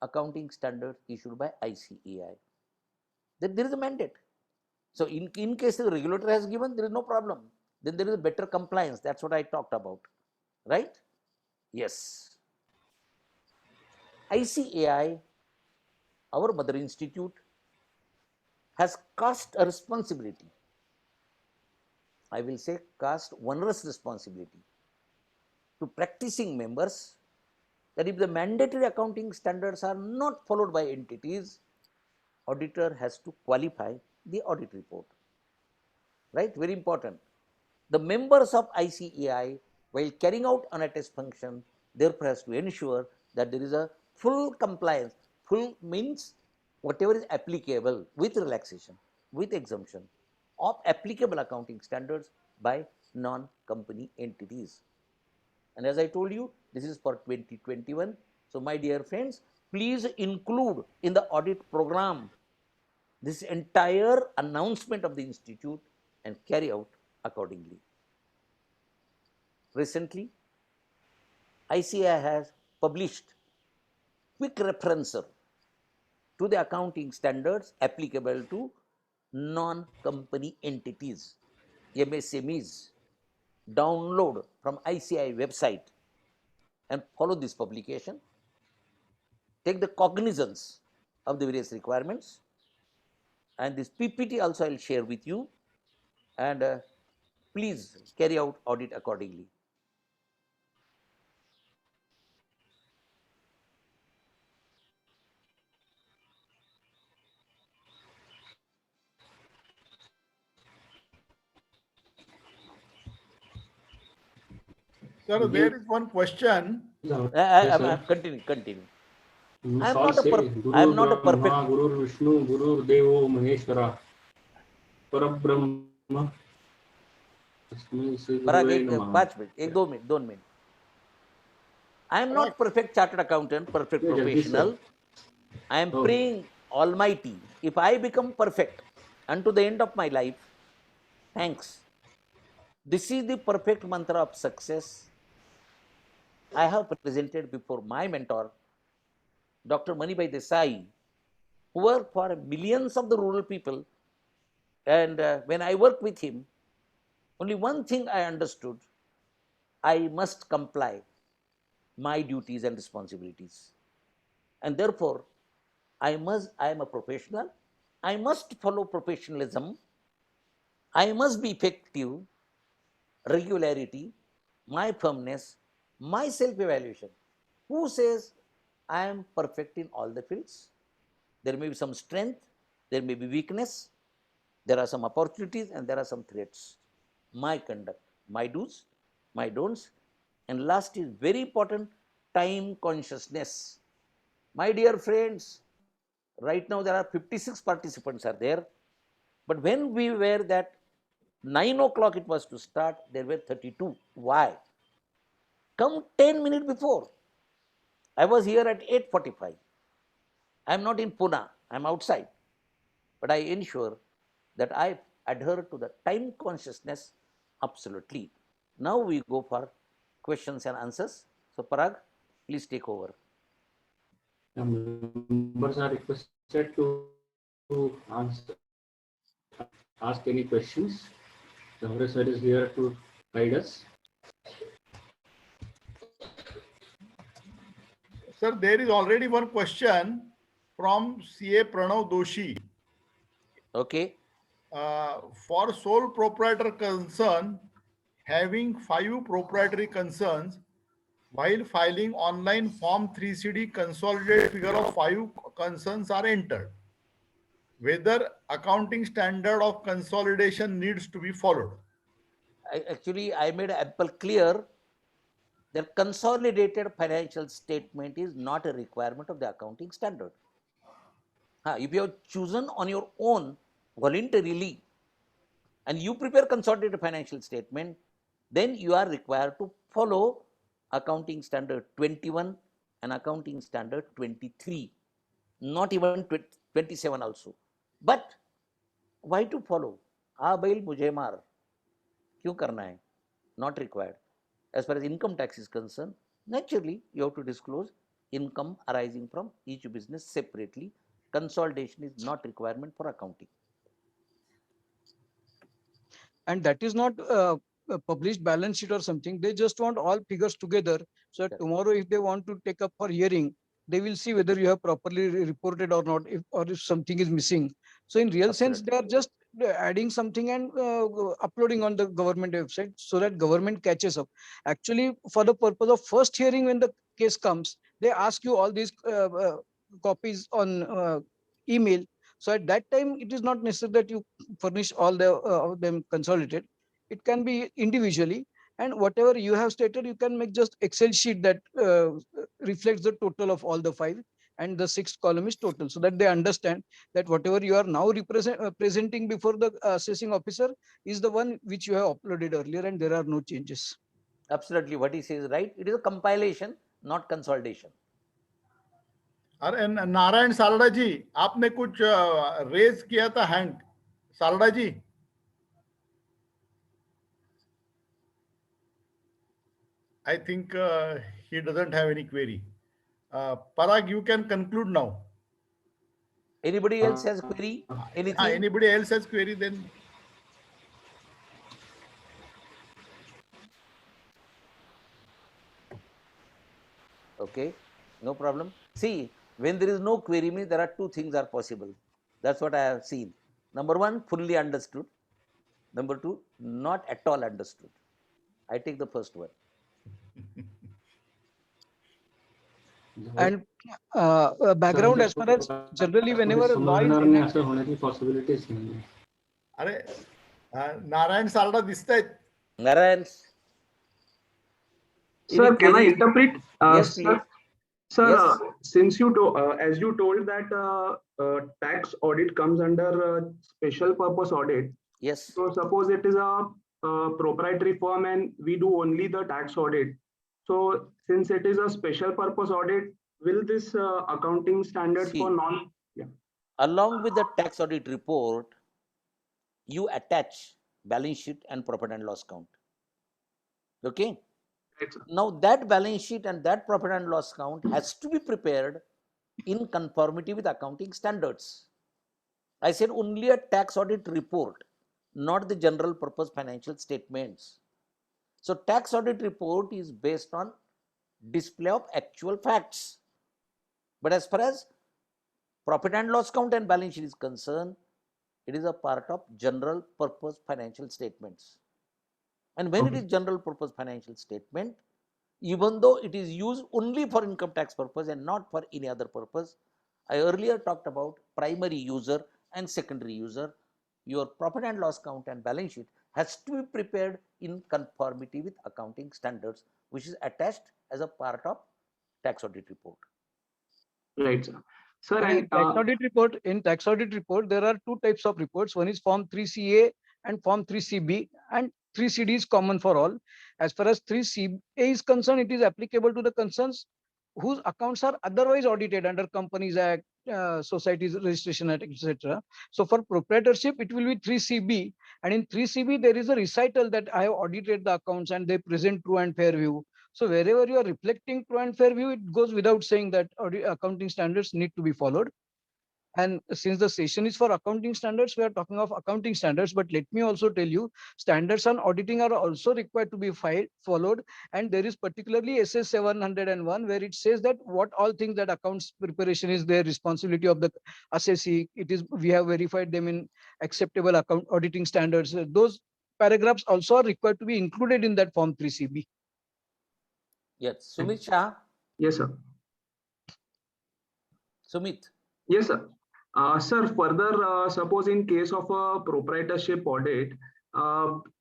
Speaker 1: accounting standards issued by ICAI. Then there is a mandate. So in case the regulator has given, there is no problem. Then there is a better compliance. That's what I talked about, right? Yes. ICAI, our mother institute, has cast a responsibility. I will say cast onerous responsibility to practicing members that if the mandatory accounting standards are not followed by entities, auditor has to qualify the audit report. Right? Very important. The members of ICAI, while carrying out unattest function, therefore has to ensure that there is a full compliance. Full means whatever is applicable with relaxation, with exemption of applicable accounting standards by non-company entities. And as I told you, this is for 2021. So my dear friends, please include in the audit program this entire announcement of the institute and carry out accordingly. Recently, ICAI has published quick referencer to the accounting standards applicable to non-company entities, MSMEs. Download from ICAI website and follow this publication. Take the cognizance of the various requirements, and this PPT also I will share with you, and please carry out audit accordingly.
Speaker 2: Sir, there is one question.
Speaker 1: Continue. I am not a perfect.
Speaker 7: गुरु विष्णु गुरु देवो महेश्वरा परब्रह्म तस्मै Shri
Speaker 1: Parag,
Speaker 7: गुरुवे नमः
Speaker 1: 2 minutes. I am not perfect chartered accountant, perfect
Speaker 7: Yeah, Jagdish,
Speaker 1: professional. I am
Speaker 7: Oh.
Speaker 1: praying Almighty. If I become perfect unto the end of my life, thanks. This is the perfect mantra of success I have presented before my mentor, Dr. Manibhai Desai, who worked for millions of the rural people. And when I worked with him, only one thing I understood: I must comply my duties and responsibilities. And therefore, I am a professional. I must follow professionalism. I must be effective, regularity, my firmness, my self-evaluation. Who says I am perfect in all the fields? There may be some strength, there may be weakness, there are some opportunities, and there are some threats. My conduct, my do's, my don'ts, and last is very important: time consciousness. My dear friends, right now there are 56 participants are there, but when we were that 9 o'clock it was to start, there were 32. Why? Come 10 minutes before. I was here at 8:45. I am not in Pune, I am outside, but I ensure that I adhere to the time consciousness absolutely. Now we go for questions and answers. So Parag, please take over.
Speaker 7: Members are requested to answer, ask any questions. Zavre sir is here to guide us.
Speaker 2: Sir, there is already one question from CA Pranav Doshi.
Speaker 1: Okay.
Speaker 2: For sole proprietor concern, having 5 proprietary concerns, while filing online form 3CD, consolidated figure of 5 concerns are entered. Whether accounting standard of consolidation needs to be followed.
Speaker 1: I made ample clear that consolidated financial statement is not a requirement of the accounting standard. If you have chosen on your own voluntarily and you prepare consolidated financial statement, then you are required to follow accounting standard 21 and accounting standard 23, not even 27 also. But why to follow? बैल मुझे मार, क्यों करना है? Not required. as far as income tax is concerned, naturally you have to disclose income arising from each business separately. Consolidation is not requirement for accounting.
Speaker 3: And that is not a published balance sheet or something. They just want all figures together, so that
Speaker 1: Correct.
Speaker 3: tomorrow if they want to take up for hearing, they will see whether you have properly reported or not, if something is missing. So in real sense,
Speaker 1: Absolutely.
Speaker 3: they are just adding something and uploading on the government website so that government catches up. Actually, for the purpose of first hearing, when the case comes, they ask you all these copies on email. So at that time, it is not necessary that you furnish all of them consolidated. It can be individually, and whatever you have stated, you can make just Excel sheet that reflects the total of all the 5, and the 6th column is total, so that they understand that whatever you are now presenting before the assessing officer is the one which you have uploaded earlier, and there are no changes.
Speaker 1: Absolutely, what he says right. It is a compilation, not consolidation.
Speaker 2: अरे नारायण सारड़ा जी, आपने कुछ raise किया था hand. Sarda ji, I think he doesn't have any query. Parag, you can conclude now.
Speaker 1: Anybody else has query? Anything?
Speaker 2: Anybody else has query, then
Speaker 1: Okay, no problem. See, when there is no query, means there are 2 things are possible. That's what I have seen. Number 1, fully understood. Number 2, not at all understood. I take the first one.
Speaker 3: And background, as far as generally whenever law is
Speaker 7: समजणार नाही
Speaker 3: enacted,
Speaker 7: असं होण्याची पॉसिबिलिटीच नाही.
Speaker 2: अरे नारायण सारड़ा दिसतायत.
Speaker 1: Narayan.
Speaker 8: Sir,
Speaker 1: Any
Speaker 8: can I
Speaker 1: query?
Speaker 8: interpret?
Speaker 1: Yes,
Speaker 8: Sir,
Speaker 1: please.
Speaker 8: sir,
Speaker 1: Yes.
Speaker 8: since as you told that tax audit comes under special purpose audit.
Speaker 1: Yes.
Speaker 8: So suppose it is a proprietary firm and we do only the tax audit. So since it is a special purpose audit, will this accounting standards
Speaker 1: See.
Speaker 8: for non?
Speaker 1: Along with the tax audit report, you attach balance sheet and profit and loss count. Okay.
Speaker 8: Right, sir.
Speaker 1: Now that balance sheet and that profit and loss count has to be prepared in conformity with accounting standards. I said only a tax audit report, not the general purpose financial statements. So tax audit report is based on display of actual facts. But as far as profit and loss count and balance sheet is concerned, it is a part of general purpose financial statements. And when it is general purpose financial statement, even though it is used only for income tax purpose and not for any other purpose, I earlier talked about primary user and secondary user. Your profit and loss count and balance sheet has to be prepared in conformity with accounting standards, which is attached as a part of tax audit report.
Speaker 8: Right, sir. Sir,
Speaker 3: And
Speaker 8: and
Speaker 3: in tax audit report, there are 2 types of reports. One is Form 3CA and Form 3CB, and 3CD is common for all. As far as 3CA is concerned, it is applicable to the concerns whose accounts are otherwise audited under Companies Act, Societies Registration Act, etc. So for proprietorship, it will be 3CB, and in 3CB there is a recital that I have audited the accounts and they present true and fair view. So wherever you are reflecting true and fair view, it goes without saying that accounting standards need to be followed. And since the session is for accounting standards, we are talking of accounting standards. But let me also tell you, standards on auditing are also required to be followed. And there is particularly SS 701, where it says that what all things that accounts preparation is their responsibility of the assessee. It is, we have verified them in acceptable account auditing standards. Those paragraphs also are required to be included in that Form 3CB.
Speaker 1: Yes, Sumit Shah.
Speaker 8: yes, sir.
Speaker 1: Sumit.
Speaker 8: Yes, sir. Sir, further, suppose in case of a proprietorship audit,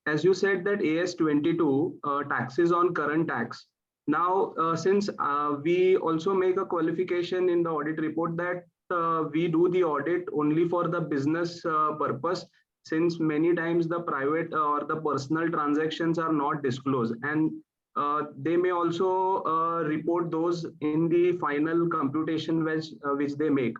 Speaker 8: as you said that AS22 taxes on current tax. Now, since we also make a qualification in the audit report that we do the audit only for the business purpose, since many times the private or the personal transactions are not disclosed, and they may also report those in the final computation which they make.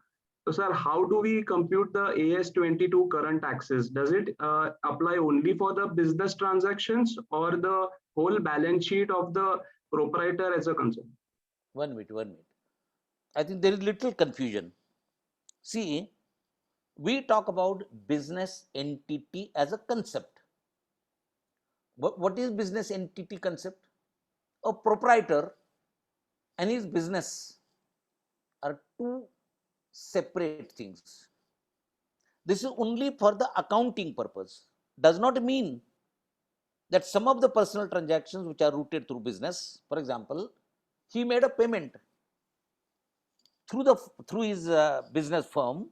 Speaker 8: So, sir, how do we compute the AS22 current taxes? Does it apply only for the business transactions or the whole balance sheet of the proprietor as a concern?
Speaker 1: 1 minute, 1 minute. I think there is little confusion. See, we talk about business entity as a concept. What is business entity concept? A proprietor and his business are two separate things. This is only for the accounting purpose. Does not mean that some of the personal transactions which are routed through business, for example, he made a payment through his business firm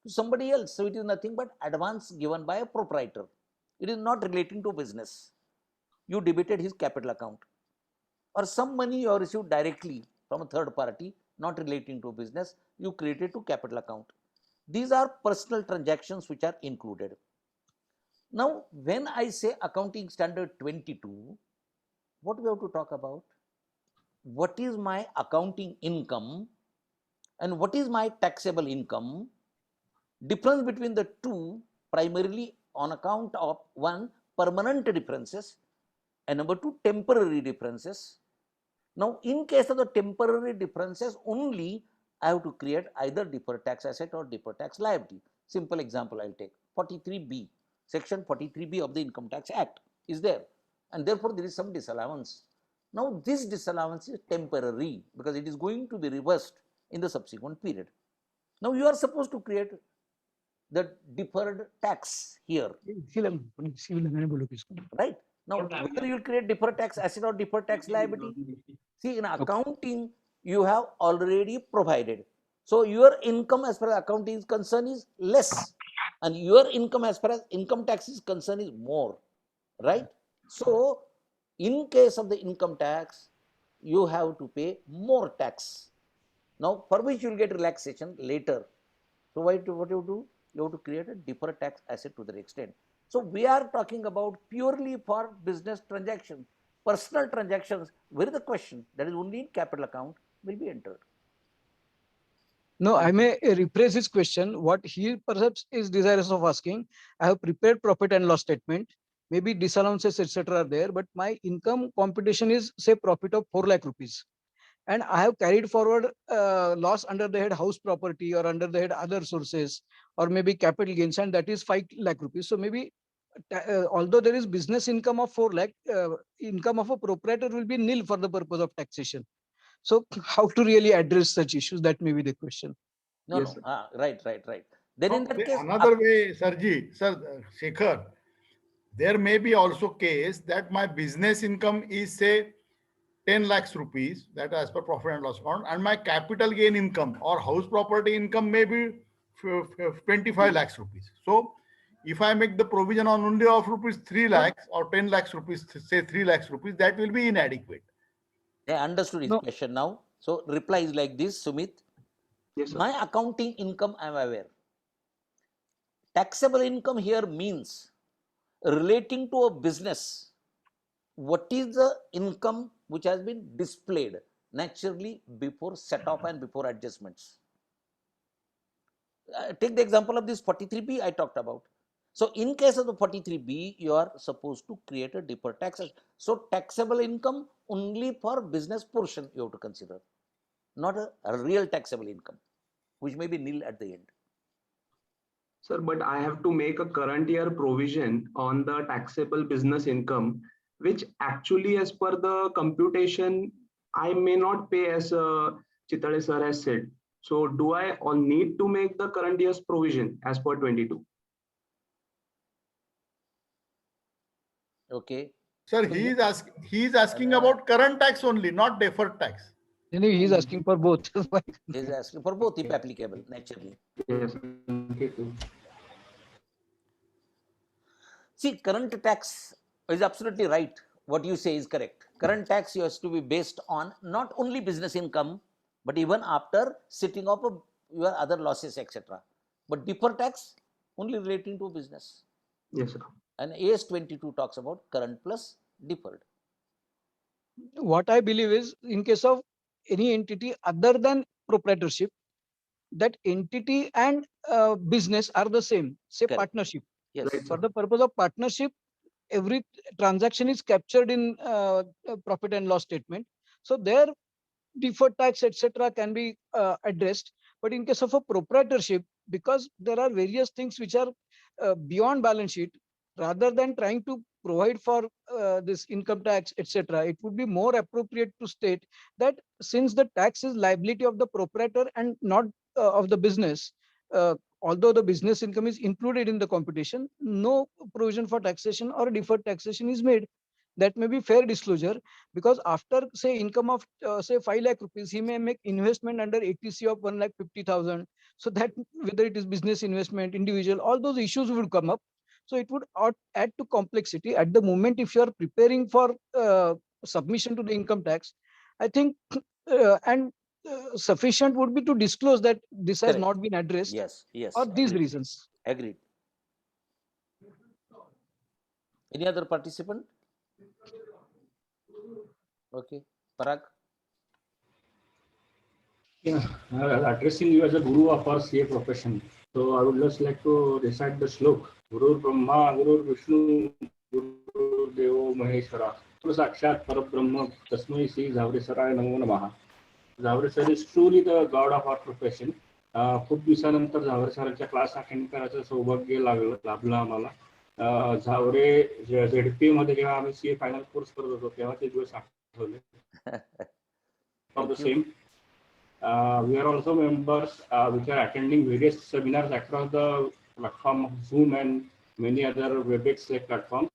Speaker 1: to somebody else. So it is nothing but advance given by a proprietor. It is not relating to business. You debited his capital account, or some money you have received directly from a third party, not relating to business, you created to capital account. These are personal transactions which are included. Now, when I say accounting standard 22, what we have to talk about? What is my accounting income and what is my taxable income? Difference between the two primarily on account of one, permanent differences, and number two, temporary differences. Now, in case of the temporary differences only, I have to create either deferred tax asset or deferred tax liability. Simple example I'll take. 43B, section 43B of the Income Tax Act is there, and therefore there is some disallowance. Now, this disallowance is temporary because it is going to be reversed in the subsequent period. Now, you are supposed to create the deferred tax here, right? Now, whether you will create deferred tax asset or deferred tax liability, see, in accounting, you have already provided. So, your income as far as accounting is concerned is less, and your income as far as income tax is concerned is more, right? So, in case of the income tax, you have to pay more tax. Now, for which you will get relaxation later. So, what you do? You have to create a deferred tax asset to that extent. So, we are talking about purely for business transactions. Personal transactions, where the question that is only in capital account will be entered.
Speaker 3: No, I may rephrase his question. What he perhaps is desirous of asking, I have prepared profit and loss statement, maybe disallowances, etc. are there, but my income computation is say profit of 4 lakh rupees. And I have carried forward loss under the head house property or under the head other sources, or maybe capital gains, and that is 5 lakh rupees. So maybe although there is business income of 4 lakh, income of a proprietor will be nil for the purpose of taxation. So how to really address such issues? That may be the question.
Speaker 1: No,
Speaker 8: Yes,
Speaker 1: no, right. Then in that case,
Speaker 2: Another way, Shekhar, there may be also case that my business income is say 10 lakhs rupees, that as per profit and loss account, and my capital gain income or house property income may be 25 lakhs rupees. So if I make the provision on only of rupees 3 lakhs or 10 lakhs rupees, say 3 lakhs rupees, that will be inadequate.
Speaker 1: I understood his question now. So, reply is like this, Sumit.
Speaker 8: yes, sir.
Speaker 1: My accounting income, I am aware. Taxable income here means relating to a business. What is the income which has been displayed naturally before set off and before adjustments? Take the example of this 43B I talked about. So, in case of the 43B, you are supposed to create a deferred tax. So, taxable income only for business portion you have to consider, not a real taxable income, which may be nil at the end.
Speaker 8: Sir, but I have to make a current year provision on the taxable business income, which actually as per the computation, I may not pay as Chitale sir has said. So do I all need to make the current year's provision as per 22?
Speaker 1: Okay.
Speaker 2: Sir, he is asking about current tax only, not deferred tax.
Speaker 3: Anyway, he is asking for both.
Speaker 1: He is asking for both if applicable, naturally.
Speaker 8: Yes.
Speaker 1: See, current tax is absolutely right. What you say is correct. Current tax has to be based on not only business income, but even after setting up your other losses, etc. But deferred tax only relating to business.
Speaker 8: Yes, sir.
Speaker 1: And AS 22 talks about current plus deferred.
Speaker 3: What I believe is, in case of any entity other than proprietorship, that entity and business are the same, say
Speaker 1: Correct.
Speaker 3: partnership.
Speaker 1: Yes.
Speaker 8: Right.
Speaker 3: For the purpose of partnership, every transaction is captured in profit and loss statement. So there deferred tax, etc., can be addressed. But in case of a proprietorship, because there are various things which are beyond balance sheet, rather than trying to provide for this income tax, etc., it would be more appropriate to state that since the tax is liability of the proprietor and not of the business, although the business income is included in the computation, no provision for taxation or deferred taxation is made. That may be fair disclosure, because after say income of say 5 lakh rupees, he may make investment under ATC of 1,50,000. So that whether it is business investment, individual, all those issues would come up. So it would add to complexity. At the moment, if you are preparing for submission to the income tax, I think and sufficient would be to disclose that this has
Speaker 1: Correct.
Speaker 3: not been addressed
Speaker 1: Yes, yes.
Speaker 3: for these
Speaker 1: agreed.
Speaker 3: reasons.
Speaker 1: Agreed. Any other participant? Okay, Parag.
Speaker 7: Yeah, addressing you as a guru of our CA profession. So I would just like to recite the slok. Guru Brahma, Guru Vishnu, Guru Devo Maheshwara. So Sakshat Parabrahma, Tasmai Sri Zavresaraya Namo Namaha. Zavre sir is truly the god of our profession. खूप दिवसानंतर झावरे सरांच्या class attend करायचं सौभाग्य लाभलं आम्हाला. Zaware ZP मध्ये जेव्हा आम्ही CA फायनल कोर्स करत होतो तेव्हा ते दिवस Athawale. For the same. We are also members which are attending various seminars across the platform of Zoom and many other WebEx platforms.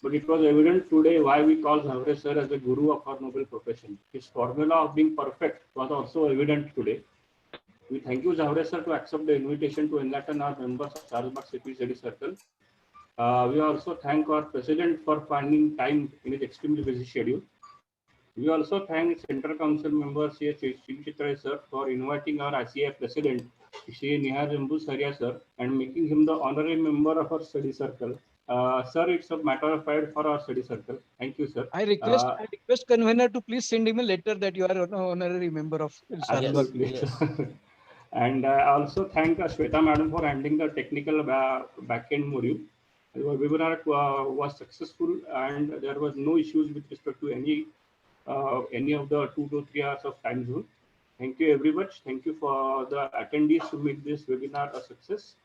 Speaker 7: But it was evident today why we call Zavre sir as the guru of our noble profession. His formula of being perfect was also evident today. We thank you, Zavre sir, to accept the invitation to enlighten our members of Charlesburg City Study Circle. We also thank our president for finding time in his extremely busy schedule. We also thank Central Council member Sri Chitra sir for inviting our ICA president Sri Nihar Jambu Saria sir and making him the honorary member of our study circle. Sir, it's a matter of pride for our study circle. Thank you, sir.
Speaker 3: I request convener to please send him a letter that you are an honorary member of Salzburg.
Speaker 1: Yes.
Speaker 7: And I also thank Shweta madam for handling the technical back-end module. The webinar was successful and there was no issues with respect to any of the 2 to 3 hours of time zone. Thank you very much. Thank you for the attendees who made this webinar a success.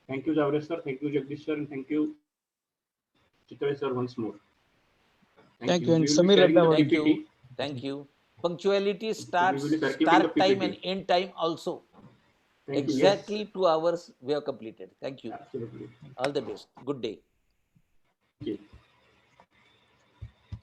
Speaker 7: Thank you, Zavre sir. Thank you, Jagdish sir. And thank you, Chitra sir, once more.
Speaker 3: Thank you. And
Speaker 7: We will be
Speaker 3: Samir
Speaker 7: sharing the
Speaker 3: Radha.
Speaker 1: Thank
Speaker 7: PPT.
Speaker 1: you. Thank you. Punctuality starts
Speaker 7: We will be circulating the
Speaker 1: start time
Speaker 7: PPT.
Speaker 1: and end time also.
Speaker 7: Thank you.
Speaker 1: Exactly
Speaker 7: Yes.
Speaker 1: 2 hours we have completed. Thank you.
Speaker 7: Absolutely.
Speaker 1: All the best. Good day.
Speaker 7: Thank you.